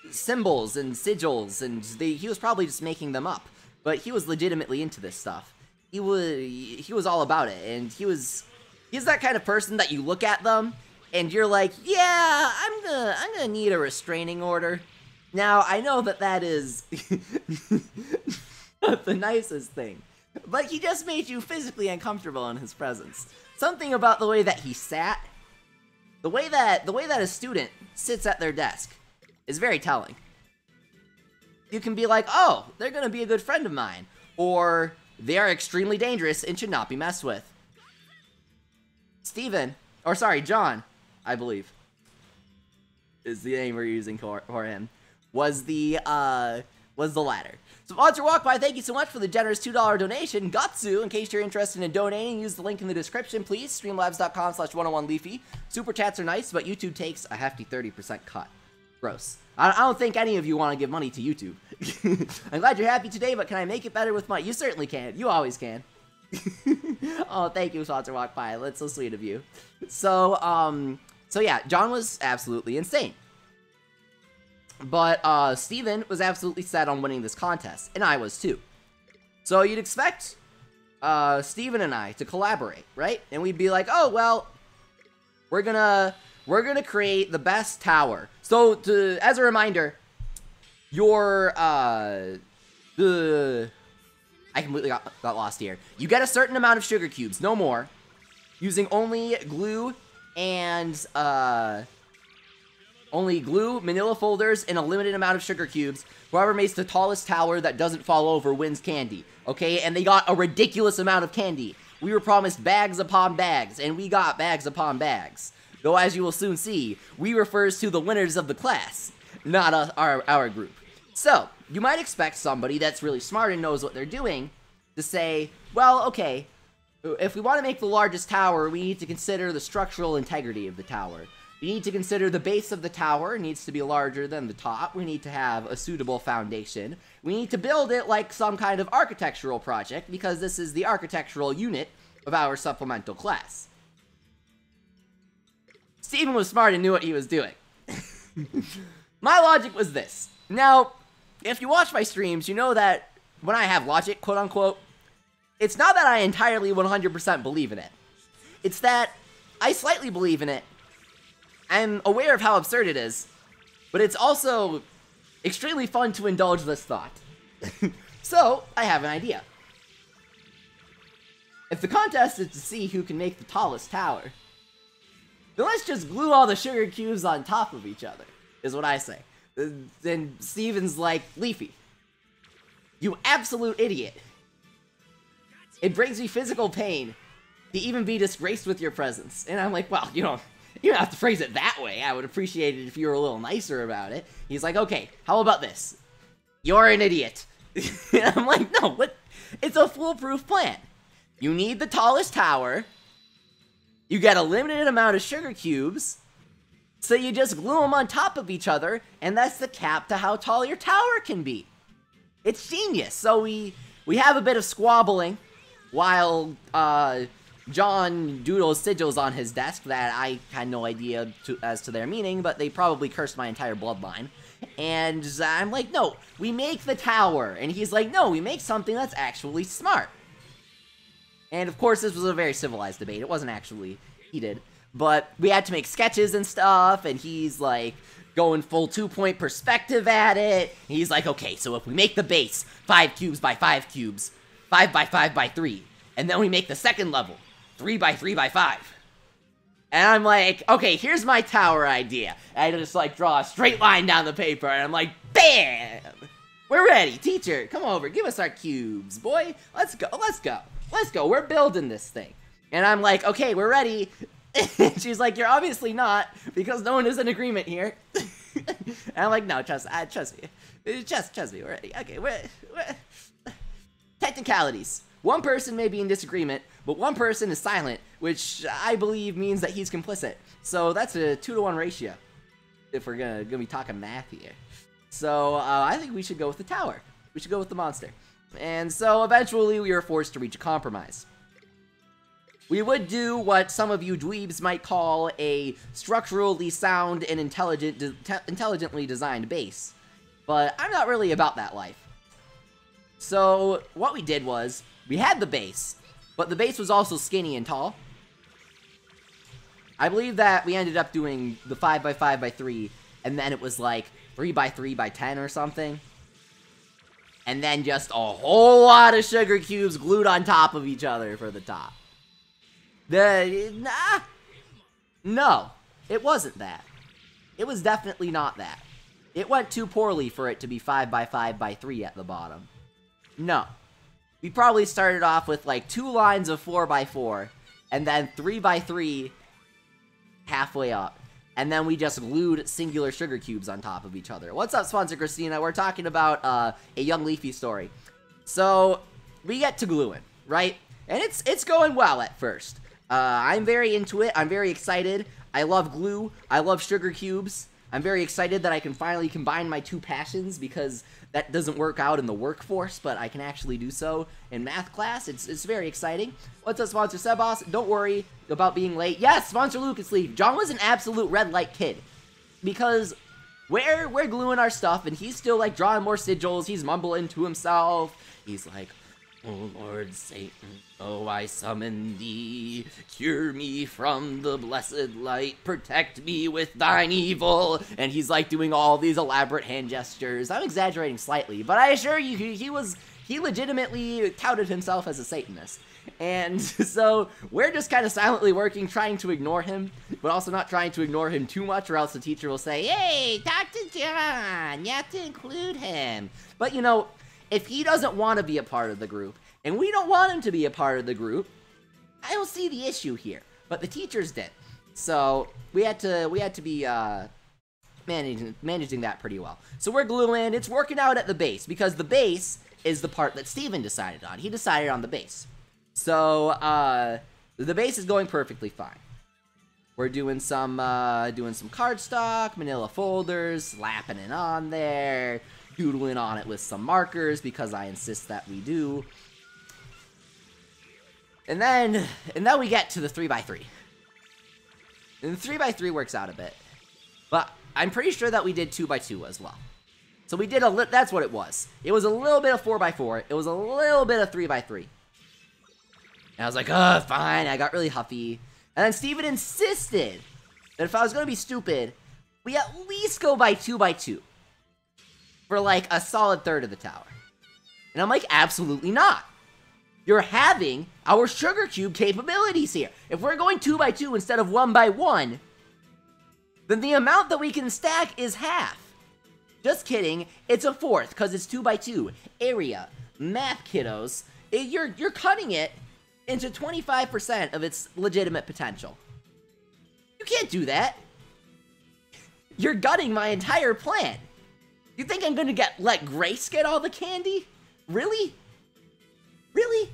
symbols and sigils, and he was probably just making them up. But he was legitimately into this stuff. He was all about it, and he's that kind of person that you look at them, and you're like, yeah, I'm gonna need a restraining order. Now, I know that is not the nicest thing, but he just made you physically uncomfortable in his presence. Something about the way that he sat, the way that a student sits at their desk, is very telling. You can be like, oh, they're gonna be a good friend of mine, or they are extremely dangerous and should not be messed with. John, I believe, is the name we're using for him, was the latter. So Monster Walk By, thank you so much for the generous $2 donation. Gutsu, in case you're interested in donating, use the link in the description, please. Streamlabs.com/101leafy. Super chats are nice, but YouTube takes a hefty 30% cut. Gross. I don't think any of you want to give money to YouTube. I'm glad you're happy today, but can I make it better with money? You certainly can. You always can. Oh, thank you, Monster Walk By. That's so sweet of you. So yeah, John was absolutely insane. But Steven was absolutely set on winning this contest, and I was too. So you'd expect Steven and I to collaborate, right? And we'd be like, oh, well, we're gonna create the best tower. So as a reminder, I completely got lost here. You get a certain amount of sugar cubes, no more, using only glue and manila folders, and a limited amount of sugar cubes. Whoever makes the tallest tower that doesn't fall over wins candy, okay? And they got a ridiculous amount of candy. We were promised bags upon bags, and we got bags upon bags. Though, as you will soon see, we refers to the winners of the class, not our group. So, you might expect somebody that's really smart and knows what they're doing to say, well, okay, if we want to make the largest tower, we need to consider the structural integrity of the tower. We need to consider the base of the tower needs to be larger than the top. We need to have a suitable foundation. We need to build it like some kind of architectural project, because this is the architectural unit of our supplemental class. Steven was smart and knew what he was doing. My logic was this. Now, if you watch my streams, you know that when I have logic, quote-unquote, it's not that I entirely 100% believe in it. It's that I slightly believe in it. I'm aware of how absurd it is, but it's also extremely fun to indulge this thought. So, I have an idea. If the contest is to see who can make the tallest tower, then let's just glue all the sugar cubes on top of each other, is what I say. Then Steven's like, Leafy, you absolute idiot. It brings me physical pain to even be disgraced with your presence. And I'm like, well, you don't have to phrase it that way. I would appreciate it if you were a little nicer about it. He's like, okay, how about this? You're an idiot. And I'm like, no, what? It's a foolproof plan. You need the tallest tower. You get a limited amount of sugar cubes. So you just glue them on top of each other, and that's the cap to how tall your tower can be. It's genius. So we have a bit of squabbling while John doodles sigils on his desk that I had no idea as to their meaning, but they probably cursed my entire bloodline. And I'm like, no, we make the tower. And he's like, no, we make something that's actually smart. And of course, this was a very civilized debate. It wasn't actually heated. But we had to make sketches and stuff, and he's like going full 2-point perspective at it. He's like, okay, so if we make the base 5 cubes by 5 cubes, 5 by 5 by 3, and then we make the second level 3 by 3 by 5. And I'm like, okay, here's my tower idea. And I just like draw a straight line down the paper, and I'm like, bam! We're ready, teacher, come over, give us our cubes, boy. Let's go, let's go, let's go, we're building this thing. And I'm like, okay, we're ready. And she's like, you're obviously not, because no one is in agreement here. And I'm like, no, trust me, we're ready. Okay, we're technicalities. One person may be in disagreement, but one person is silent, which I believe means that he's complicit. So that's a 2-to-1 ratio, if we're gonna be talking math here. So I think we should go with the tower. We should go with the monster. And so eventually we were forced to reach a compromise. we would do what some of you dweebs might call a structurally sound and intelligently designed base. But I'm not really about that life. So what we did was, we had the base, but the base was also skinny and tall. I believe that we ended up doing the 5x5x3, and then it was like 3x3x10 or something. And then just a whole lot of sugar cubes glued on top of each other for the top. No, it wasn't that. It was definitely not that. It went too poorly for it to be 5x5x3 at the bottom. No. We probably started off with like 2 lines of 4x4, and then 3x3 halfway up. And then we just glued singular sugar cubes on top of each other. What's up, sponsor Christina? We're talking about a Young Leafy story. So, we get to gluing, right? And it's going well at first. I'm very into it. I'm very excited. I love glue. I love sugar cubes. I'm very excited that I can finally combine my 2 passions, because that doesn't work out in the workforce, but I can actually do so in math class. It's very exciting. What's up, sponsor Sebos? Don't worry about being late. Yes, sponsor Lucas Leaf. John was an absolute red light kid, because we're gluing our stuff, and he's still like drawing more sigils. He's mumbling to himself. He's like, "Oh Lord Satan, oh I summon thee, cure me from the blessed light, protect me with thine evil," and he's like doing all these elaborate hand gestures. I'm exaggerating slightly, but I assure you, he legitimately touted himself as a Satanist. And so, we're just kind of silently working, trying to ignore him, but also not trying to ignore him too much, or else the teacher will say, "Hey, talk to John, you have to include him." But you know, if he doesn't want to be a part of the group, and we don't want him to be a part of the group, I don't see the issue here. But the teachers did. So, we had to be, managing that pretty well. So we're gluing, it's working out at the base, because the base is the part that Steven decided on. He decided on the base. So, the base is going perfectly fine. We're doing some cardstock, manila folders, slapping it on there, doodling on it with some markers, because I insist that we do. And then we get to the 3x3. And the 3x3 works out a bit. But I'm pretty sure that we did 2x2 as well. So we did that's what it was. It was a little bit of 4x4. It was a little bit of 3x3. And I was like, "Oh, fine." I got really huffy. And then Steven insisted that if I was going to be stupid, we at least go by 2x2. For like a solid third of the tower. And I'm like, absolutely not. You're having our sugar cube capabilities here. If we're going 2x2 instead of 1x1, then the amount that we can stack is half. Just kidding, it's a fourth, because it's 2x2. Area, math kiddos, you're cutting it into 25% of its legitimate potential. You can't do that. You're gutting my entire plan. You think I'm gonna let Grace get all the candy? Really? Really?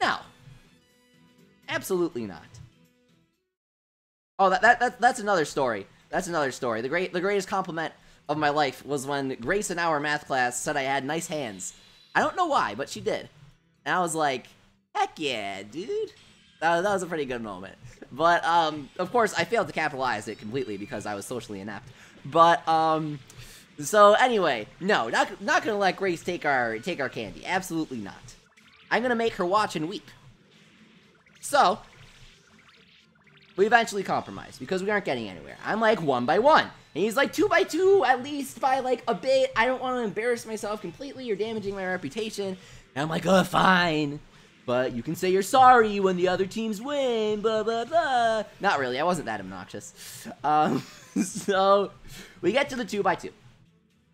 No. Absolutely not. Oh, that's another story. That's another story. The greatest compliment of my life was when Grace in our math class said I had nice hands. I don't know why, but she did. And I was like, heck yeah, dude. That was a pretty good moment. But, of course, I failed to capitalize it completely because I was socially inept. But, so anyway, no, not gonna let Grace take our candy. Absolutely not. I'm gonna make her watch and weep. So, we eventually compromised because we aren't getting anywhere. I'm like 1x1, and he's like 2x2 at least by like a bit. I don't want to embarrass myself completely or damaging my reputation. And I'm like, oh, fine. But you can say you're sorry when the other teams win, blah, blah, blah. Not really, I wasn't that obnoxious. So, we get to the 2x2.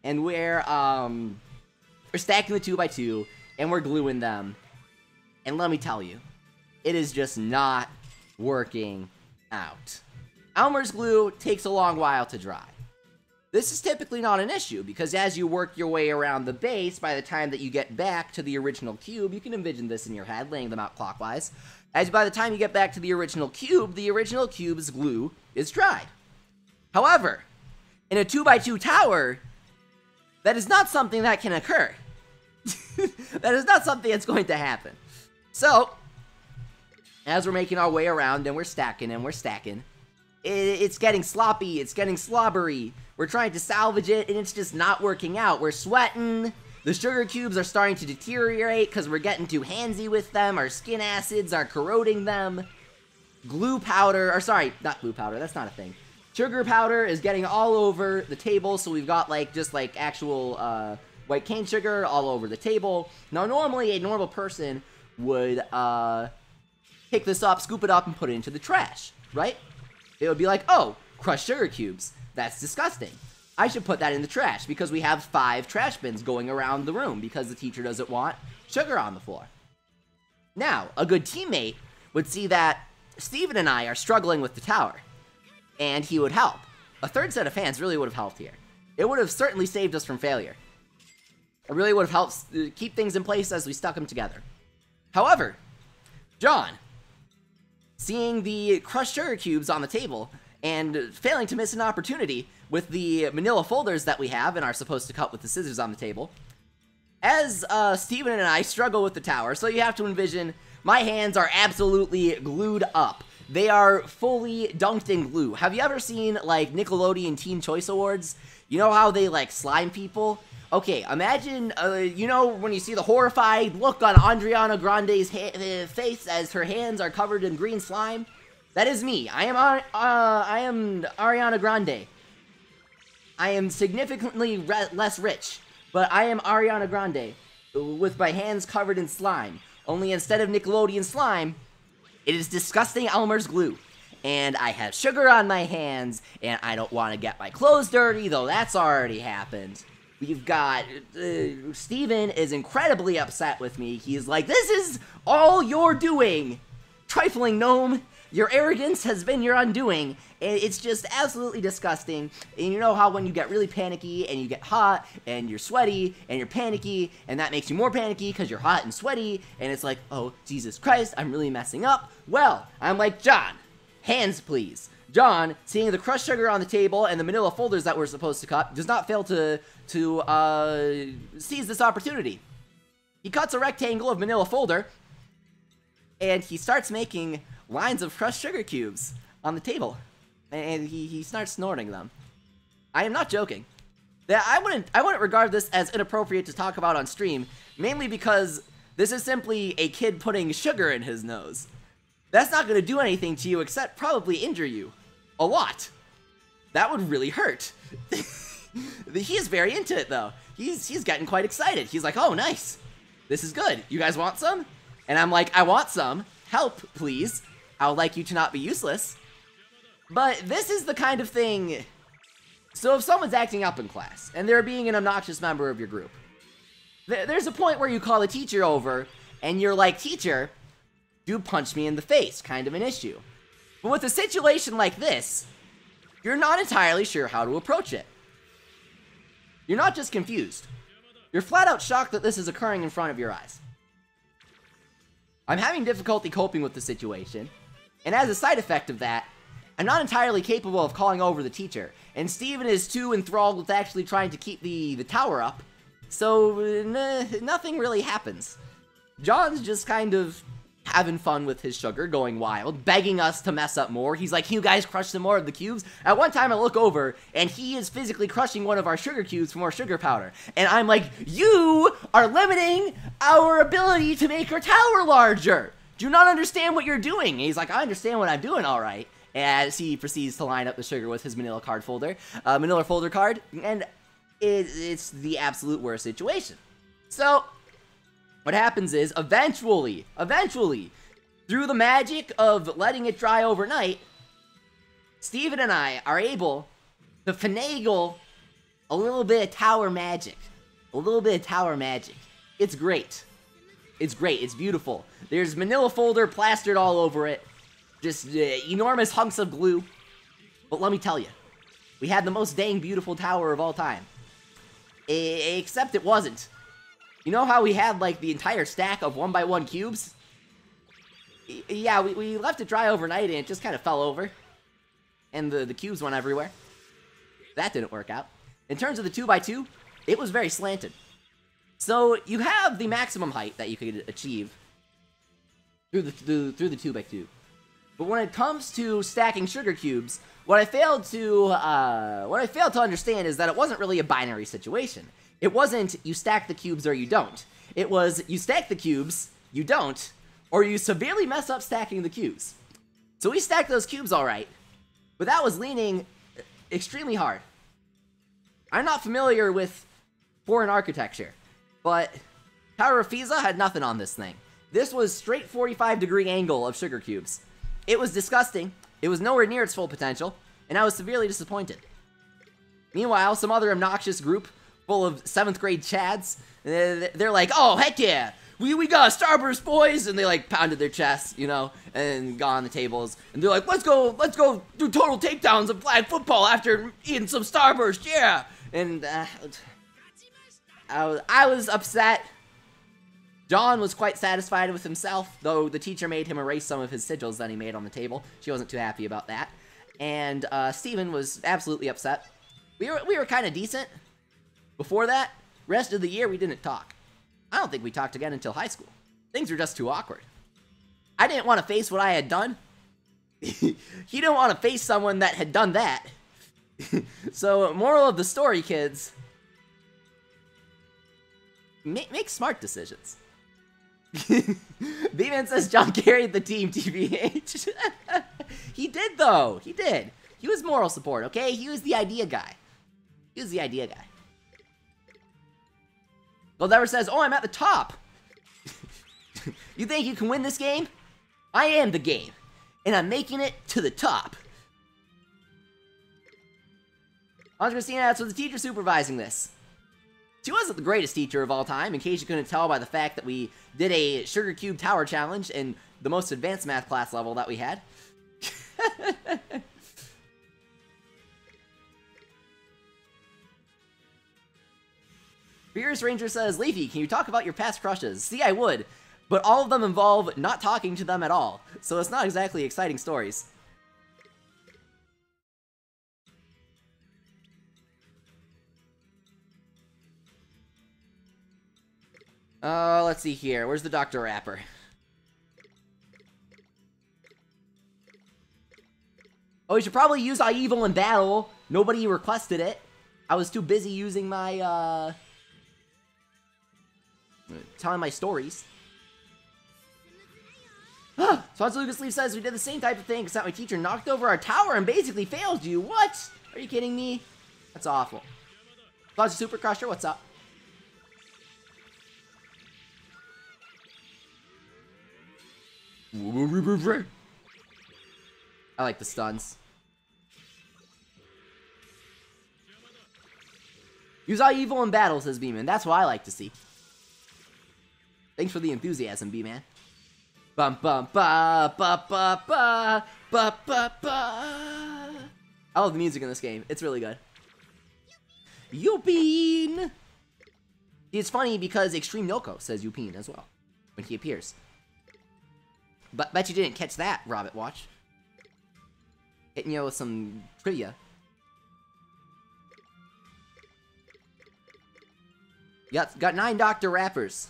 And we're stacking the 2x2, and we're gluing them. And let me tell you, it is just not working out. Elmer's glue takes a long while to dry. This is typically not an issue, because as you work your way around the base, by the time that you get back to the original cube, you can envision this in your head, laying them out clockwise. By the time you get back to the original cube's glue is dried. However, in a 2x2 tower, that is not something that can occur. That is not something that's going to happen. So, as we're making our way around and we're stacking, it's getting sloppy, it's getting slobbery. We're trying to salvage it, and it's just not working out. We're sweating. The sugar cubes are starting to deteriorate because we're getting too handsy with them. Our skin acids are corroding them. Glue powder, or sorry, not glue powder, that's not a thing. Sugar powder is getting all over the table, so we've got like just like actual white cane sugar all over the table. Now normally a normal person would pick this up, scoop it up, and put it into the trash, right? It would be like, oh, crushed sugar cubes. That's disgusting. I should put that in the trash because we have 5 trash bins going around the room because the teacher doesn't want sugar on the floor. Now, a good teammate would see that Steven and I are struggling with the tower, and he would help. A third set of hands really would have helped here. It would have certainly saved us from failure. It really would have helped keep things in place as we stuck them together. However, John, seeing the crushed sugar cubes on the table and failing to miss an opportunity with the manila folders that we have and are supposed to cut with the scissors on the table, as Steven and I struggle with the tower, so you have to envision my hands are absolutely glued up. They are fully dunked in glue. Have you ever seen, like, Nickelodeon Teen Choice Awards? You know how they, like, slime people? Okay, imagine, you know, when you see the horrified look on Ariana Grande's face as her hands are covered in green slime? That is me. I am Ariana Grande. I am significantly less rich, but I am Ariana Grande, with my hands covered in slime. Only instead of Nickelodeon slime, it is disgusting Elmer's glue. And I have sugar on my hands, and I don't want to get my clothes dirty, though that's already happened. We've got, Steven is incredibly upset with me. He's like, this is all you're doing! Trifling gnome, your arrogance has been your undoing. And it's just absolutely disgusting. And you know how when you get really panicky, and you get hot, and you're sweaty, and you're panicky, and that makes you more panicky because you're hot and sweaty, and it's like, oh, Jesus Christ, I'm really messing up. Well, I'm like, John, hands please. John, seeing the crushed sugar on the table and the manila folders that we're supposed to cut, does not fail to seize this opportunity. He cuts a rectangle of manila folder, and he starts making lines of crushed sugar cubes on the table. And he starts snorting them. I am not joking. I wouldn't regard this as inappropriate to talk about on stream, mainly because this is simply a kid putting sugar in his nose. That's not going to do anything to you except probably injure you. A lot. That would really hurt. He is very into it, though. He's getting quite excited. He's like, oh, nice. This is good. You guys want some? And I'm like, I want some. Help, please. I would like you to not be useless. But this is the kind of thing... So if someone's acting up in class, and they're being an obnoxious member of your group, there's a point where you call a teacher over, and you're like, teacher, you punched me in the face, kind of an issue. But with a situation like this, you're not entirely sure how to approach it. You're not just confused. You're flat out shocked that this is occurring in front of your eyes. I'm having difficulty coping with the situation, and as a side effect of that, I'm not entirely capable of calling over the teacher, and Steven is too enthralled with actually trying to keep the tower up, so nothing really happens. John's just kind of having fun with his sugar, going wild, begging us to mess up more. He's like, can you guys crush some more of the cubes? At one time I look over, and he is physically crushing one of our sugar cubes for more sugar powder. And I'm like, you are limiting our ability to make our tower larger. Do you not understand what you're doing? And he's like, I understand what I'm doing, alright. As he proceeds to line up the sugar with his manila card folder, manila folder card, and it's the absolute worst situation. So, what happens is, eventually, through the magic of letting it dry overnight, Steven and I are able to finagle a little bit of tower magic. It's great. It's great. It's beautiful. There's manila folder plastered all over it. Just enormous hunks of glue. But let me tell you, we had the most dang beautiful tower of all time. Except it wasn't. You know how we had, like, the entire stack of 1x1 cubes? Yeah, we left it dry overnight and it just kind of fell over. And the cubes went everywhere. That didn't work out. In terms of the 2x2, it was very slanted. So, you have the maximum height that you could achieve. through the 2x2. But when it comes to stacking sugar cubes, what I failed to understand is that it wasn't really a binary situation. It wasn't you stack the cubes or you don't. It was you stack the cubes, you don't, or you severely mess up stacking the cubes. So we stacked those cubes all right, but that was leaning extremely hard. I'm not familiar with foreign architecture, but Tower of Pisa had nothing on this thing. This was straight 45-degree angle of sugar cubes. It was disgusting, it was nowhere near its full potential, and I was severely disappointed. Meanwhile, some other obnoxious group full of 7th grade chads, they're like, oh, heck yeah, we got a Starburst, boys, and they like pounded their chests, you know, and got on the tables, and they're like, let's go do total takedowns of flag football after eating some Starburst, yeah! And I was upset. John was quite satisfied with himself, though the teacher made him erase some of his sigils that he made on the table. She wasn't too happy about that. And Steven was absolutely upset. We were kind of decent. Before that, rest of the year we didn't talk. I don't think we talked again until high school. Things were just too awkward. I didn't want to face what I had done. He didn't want to face someone that had done that. So, moral of the story, kids. Make smart decisions. B-Man says John carried the team, TBH. He did, though. He did. He was moral support, okay? He was the idea guy. He was the idea guy. Goldever says, oh, I'm at the top. You think you can win this game? I am the game. And I'm making it to the top. Aunt Christina, that's what the teacher supervising this. She wasn't the greatest teacher of all time, in case you couldn't tell by the fact that we did a Sugar Cube Tower Challenge in the most advanced math class level that we had. Fierce Ranger says, Leafy, can you talk about your past crushes? See, I would, but all of them involve not talking to them at all, so it's not exactly exciting stories. Let's see here. Where's the Dr. Rapper? Oh, you should probably use Awevil in battle. Nobody requested it. I was too busy using my, telling my stories. Swanson Lucas Leaf says, we did the same type of thing, except my teacher knocked over our tower and basically failed you. What? Are you kidding me? That's awful. Swanson Super Crusher, what's up? I like the stuns. Use Awevil in battle, says B-Man. That's what I like to see. Thanks for the enthusiasm, B-Man. Bum bum ba ba ba ba ba ba ba. I love the music in this game. It's really good. Yupeen! It's funny because Extreme Noko says Yupeen as well when he appears. But bet you didn't catch that, Rabbit Watch. Hitting you with some trivia. Got 9 Dr. Rappers.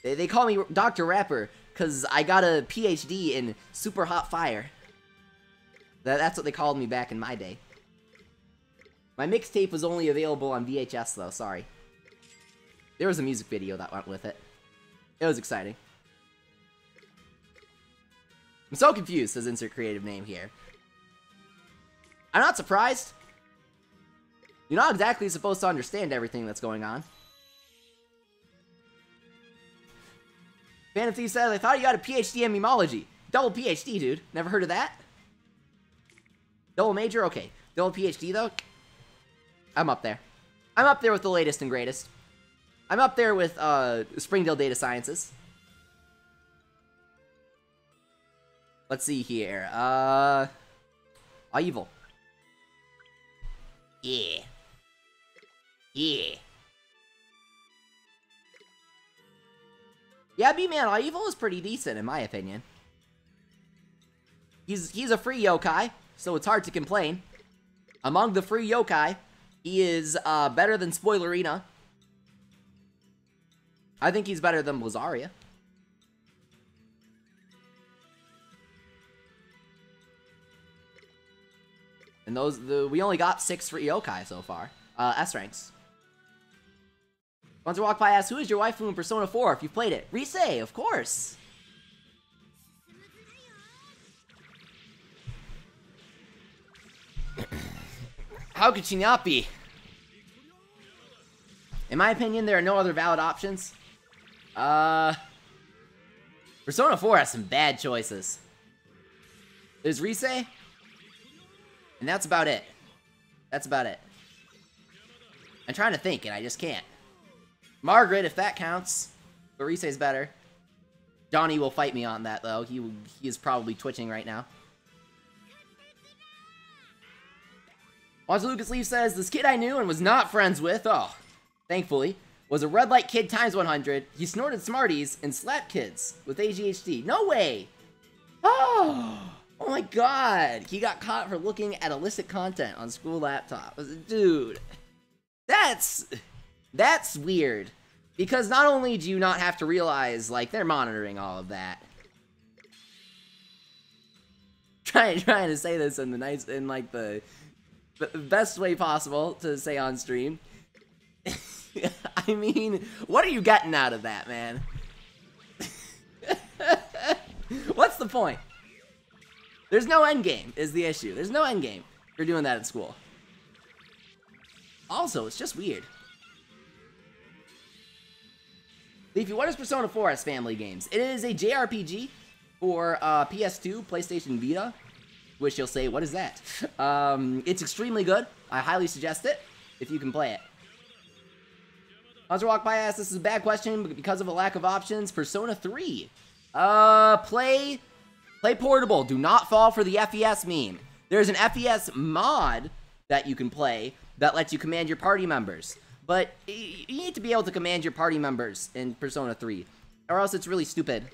They call me Dr. Rapper because I got a PhD in super hot fire. That's what they called me back in my day. My mixtape was only available on VHS though, sorry. There was a music video that went with it. It was exciting. I'm so confused, says insert creative name here. I'm not surprised. You're not exactly supposed to understand everything that's going on. Phantom Thief says, I thought you had a PhD in memology. Double PhD, dude. Never heard of that? Double major? Okay. Double PhD, though? I'm up there. I'm up there with the latest and greatest. I'm up there with, Springdale Data Sciences. Let's see here. Awevil. Yeah. Yeah. Yeah, B-Man, Awevil is pretty decent, in my opinion. He's a free yokai, so it's hard to complain. Among the free yokai, he is, better than Spoilerina. I think he's better than Blazaria. And we only got 6 for Yokai so far. S ranks. Sponsor Walk By asks, who is your waifu in Persona 4 if you've played it? Rise, of course. How could she not be? In my opinion, there are no other valid options. Persona 4 has some bad choices. There's Rise, and that's about it. That's about it. I'm trying to think, and I just can't. Margaret, if that counts. But Rise's better. Johnny will fight me on that, though. He is probably twitching right now. Watch Lucas Leaf says, this kid I knew and was not friends with, oh, thankfully, was a red light kid times 100. He snorted Smarties and slapped kids with ADHD. No way! Oh my god! He got caught for looking at illicit content on school laptop. Dude, that's weird. Because not only do you not have to realize, like, they're monitoring all of that. Trying to say this in the best way possible to say on stream. I mean, what are you getting out of that, man? What's the point? There's no endgame, is the issue. There's no endgame for doing that at school. Also, it's just weird. Leafy, what is Persona 4 as family games? It is a JRPG for PS2, PlayStation Vita. Which you'll say, what is that? It's extremely good. I highly suggest it, if you can play it. Hunter Walk By asks, this is a bad question, but because of a lack of options, Persona 3. Play portable. Do not fall for the FES meme. There's an FES mod that you can play that lets you command your party members. But you need to be able to command your party members in Persona 3, or else it's really stupid.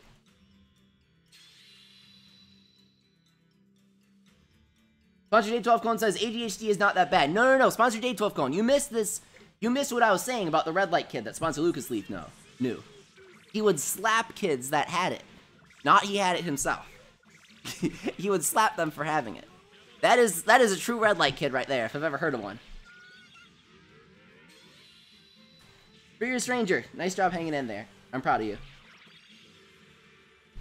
Sponsor J12 Cone says ADHD is not that bad. No. Sponsor J12 Cone, you missed this. You missed what I was saying about the red light kid that Sponsor Lucas Leaf knew. He would slap kids that had it. Not he had it himself. He would slap them for having it. That is a true red light kid right there, if I've ever heard of one. Figure Stranger, nice job hanging in there. I'm proud of you.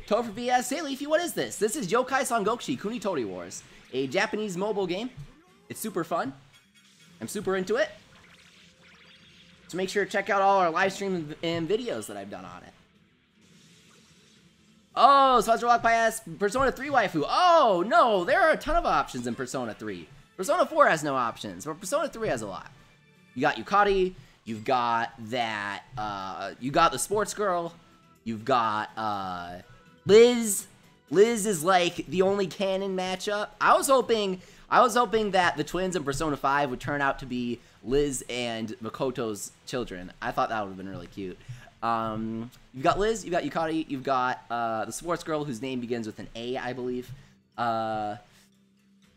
Topher VS, hey Leafy, what is this? This is Yokai Sangokushi Kunitori Wars, a Japanese mobile game. It's super fun. I'm super into it. So make sure to check out all our live streams and videos that I've done on it. Oh, Sponsor Walk By asks, Persona 3 waifu. Oh, no, there are a ton of options in Persona 3. Persona 4 has no options, but Persona 3 has a lot. You got Yukari, you've got that, you got the sports girl, you've got, Liz. Liz is like the only canon matchup. I was hoping that the twins in Persona 5 would turn out to be Liz and Makoto's children. I thought that would have been really cute. You've got Liz, you've got Yukari, you've got the sports girl whose name begins with an A, I believe.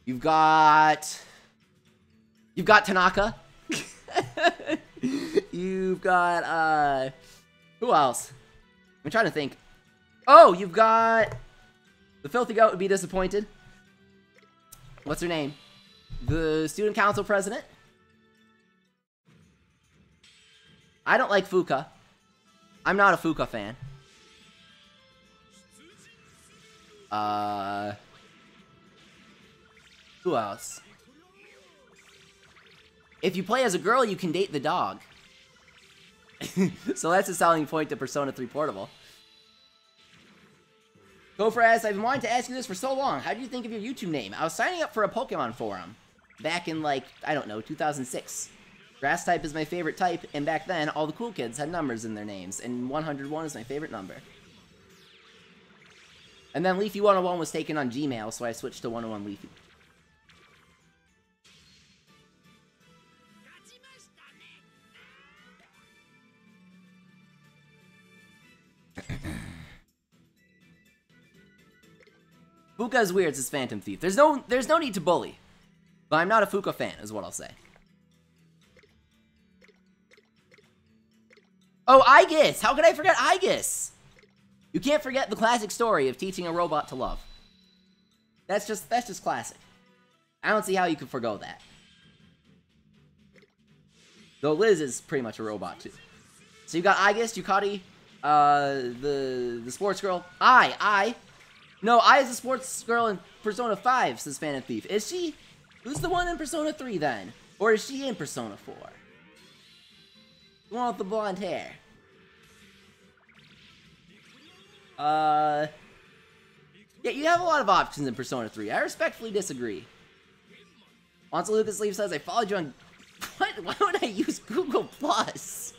You've got Tanaka. You've got who else? I'm trying to think. Oh, you've got the Filthy Goat would be disappointed. What's her name? The student council president. I don't like Fuka. I'm not a Fuka fan. Who else? If you play as a girl, you can date the dog. So that's a selling point to Persona 3 Portable. Gopher asks, I've been wanting to ask you this for so long. How do you think of your YouTube name? I was signing up for a Pokemon forum back in, like, I don't know, 2006. Grass type is my favorite type, and back then, all the cool kids had numbers in their names, and 101 is my favorite number. And then Leafy 101 was taken on Gmail, so I switched to 101 Leafy. Fuka is weird, says Phantom Thief. There's no need to bully. But I'm not a Fuka fan, is what I'll say. Oh, Aegis! How could I forget Aegis? You can't forget the classic story of teaching a robot to love. That's just classic. I don't see how you could forgo that. Though Liz is pretty much a robot, too. So you got Aigis, Yukari, the sports girl. No, I is the sports girl in Persona 5, says Phantom Thief. Is she? Who's the one in Persona 3, then? Or is she in Persona 4? The one with the blonde hair. Yeah, you have a lot of options in Persona 3. I respectfully disagree. Once Lucas Leaf says, I followed you on... What? Why would I use Google Plus?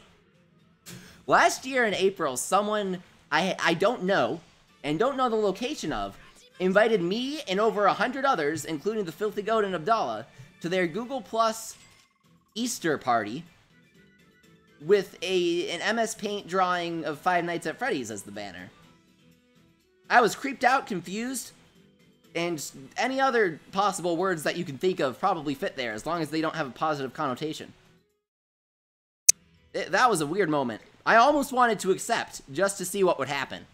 Last year in April, someone I don't know, and don't know the location of, invited me and over 100 others, including the Filthy Goat and Abdallah, to their Google Plus Easter party with an MS Paint drawing of Five Nights at Freddy's as the banner. I was creeped out, confused, and any other possible words that you can think of probably fit there, as long as they don't have a positive connotation. That was a weird moment. I almost wanted to accept, just to see what would happen.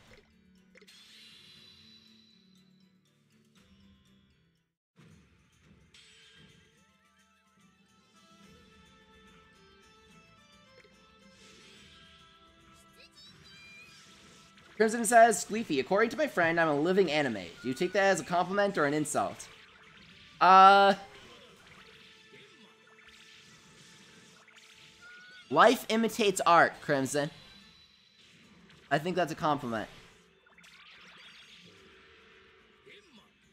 Crimson says, Leafy, according to my friend, I'm a living anime. Do you take that as a compliment or an insult? Life imitates art, Crimson. I think that's a compliment.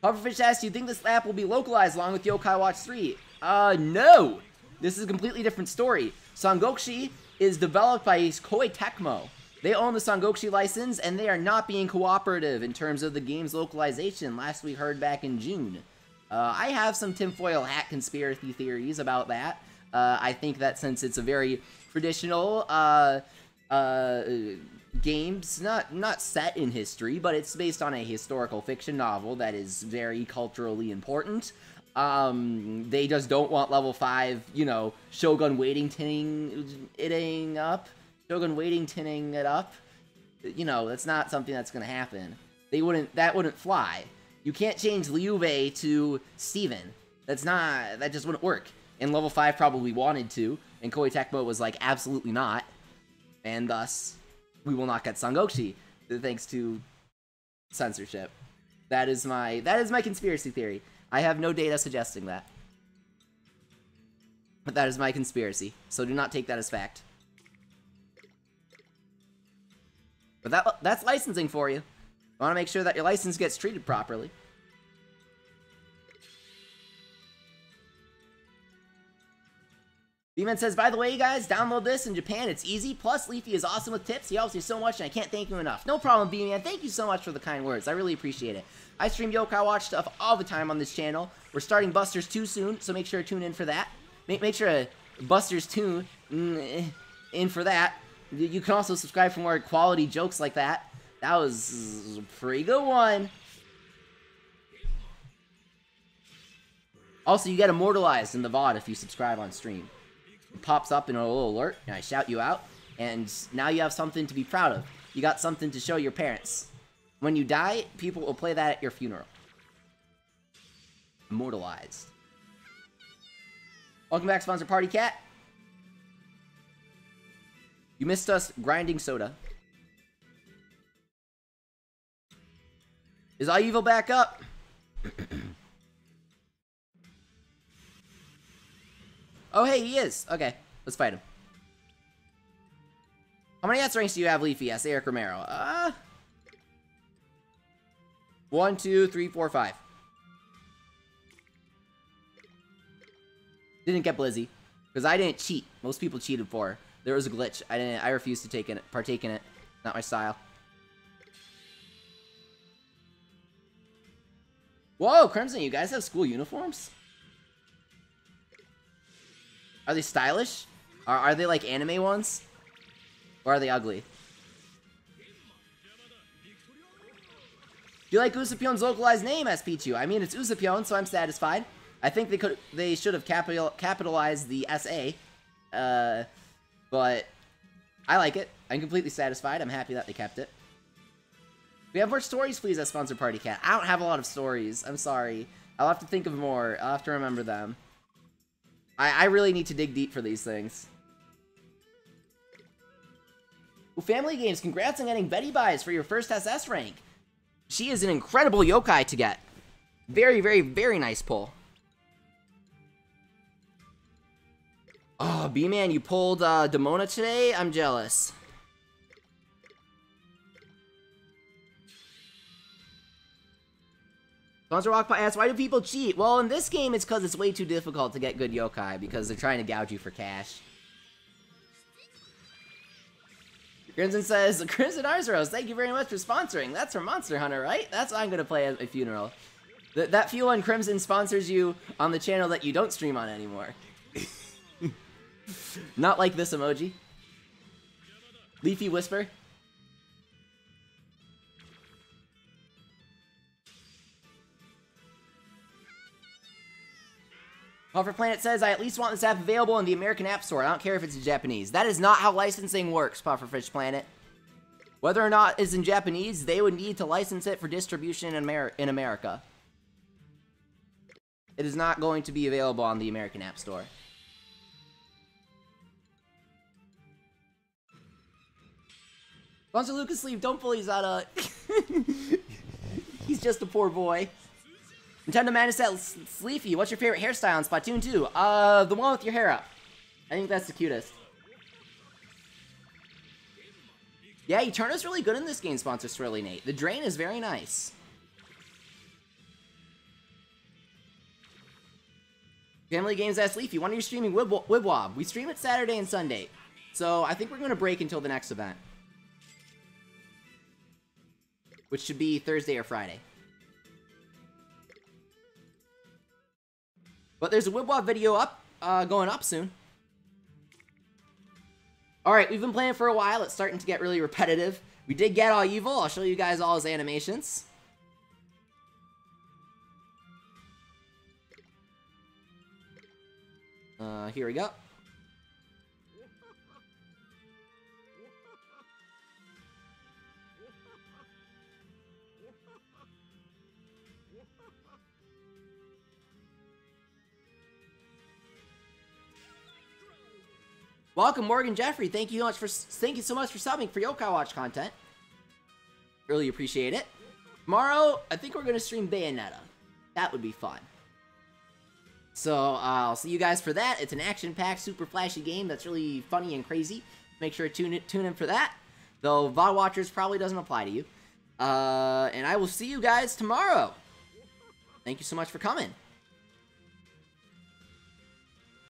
Pufferfish asks, do you think this app will be localized along with Yokai Watch 3? No! This is a completely different story. Sangokushi is developed by Koei Tecmo. They own the Sangokushi license, and they are not being cooperative in terms of the game's localization, last we heard back in June. I have some tinfoil hat conspiracy theories about that. I think that since it's a very traditional games, not set in history, but it's based on a historical fiction novel that is very culturally important. They just don't want level 5, you know, Shogun waiting tinning it up. You know, that's not something that's gonna happen. That wouldn't fly. You can't change Liuve to Steven. That just wouldn't work. And level 5 probably wanted to, and Koei Tecmo was like, absolutely not. And thus, we will not get Sangokushi, thanks to censorship. That is my conspiracy theory. I have no data suggesting that. But that is my conspiracy, so do not take that as fact. But that's licensing for you. You want to make sure that your license gets treated properly. B-Man says, by the way, you guys, download this in Japan. It's easy. Plus, Leafy is awesome with tips. He helps you so much, and I can't thank you enough. No problem, B-Man. Thank you so much for the kind words. I really appreciate it. I stream Yokai Watch stuff all the time on this channel. We're starting Busters 2 soon, so make sure to tune in for that. Make sure to Busters 2 in for that. You can also subscribe for more quality jokes like that. That was a pretty good one. Also, you get immortalized in the VOD if you subscribe on stream. It pops up in a little alert, and I shout you out, and now you have something to be proud of. You got something to show your parents. When you die, people will play that at your funeral. Immortalized. Welcome back, Sponsor Party Cat. You missed us grinding soda. Is Awevil back up? Oh, hey, he is. Okay, let's fight him. How many S ranks do you have, Leafy? Yes, Eric Romero. 1, 2, 3, 4, 5. Didn't get Blizzy, because I didn't cheat. Most people cheated for her. There was a glitch. I refused to partake in it. Not my style. Whoa, Crimson, you guys have school uniforms? Are they stylish? Are they like anime ones? Or are they ugly? Do you like Usapion's localized name, SPTU? I mean, it's Usapion, so I'm satisfied. I think they should have capitalized the SA. But I like it. I'm completely satisfied. I'm happy that they kept it. We have more stories, please, as Sponsor Party Cat. I don't have a lot of stories. I'm sorry. I'll have to think of more. I'll have to remember them. I really need to dig deep for these things. Well, Family Games, congrats on getting Betty Buys for your first SS rank. She is an incredible yokai to get. Very, very, very nice pull. Oh, B-Man, you pulled Demona today? I'm jealous. Sponsor Walk asks, why do people cheat? Well, in this game, it's because it's way too difficult to get good yokai, because they're trying to gouge you for cash. Crimson says, Crimson Arzeros, thank you very much for sponsoring. That's from Monster Hunter, right? That's what I'm going to play at my funeral. That feel when Crimson sponsors you on the channel that you don't stream on anymore. Not like this emoji. Leafy Whisper. Puffer Planet says, I at least want this app available in the American App Store. I don't care if it's in Japanese. That is not how licensing works, Pufferfish Planet. Whether or not it's in Japanese, they would need to license it for distribution in America. It is not going to be available on the American App Store. Sponsor Lucas Sleeve, don't bully Zada. He's just a poor boy. Nintendo Madness at Sleepy, what's your favorite hairstyle in Splatoon 2? The one with your hair up. I think that's the cutest. Yeah, Eterna's really good in this game, sponsor Swirly Nate. The Drain is very nice. Family Games at Sleepy, when are you streaming Wibwob? We stream it Saturday and Sunday. So I think we're going to break until the next event. Which should be Thursday or Friday. But there's a Wibwob video up, going up soon. Alright, we've been playing for a while. It's starting to get really repetitive. We did get Awevil. I'll show you guys all his animations. Here we go. Welcome, Morgan Jeffrey. Thank you so much for subbing for Yokai Watch content. Really appreciate it. Tomorrow, I think we're gonna stream Bayonetta. That would be fun. So I'll see you guys for that. It's an action-packed, super flashy game that's really funny and crazy. Make sure to tune in for that. Though VOD Watchers probably doesn't apply to you. And I will see you guys tomorrow. Thank you so much for coming.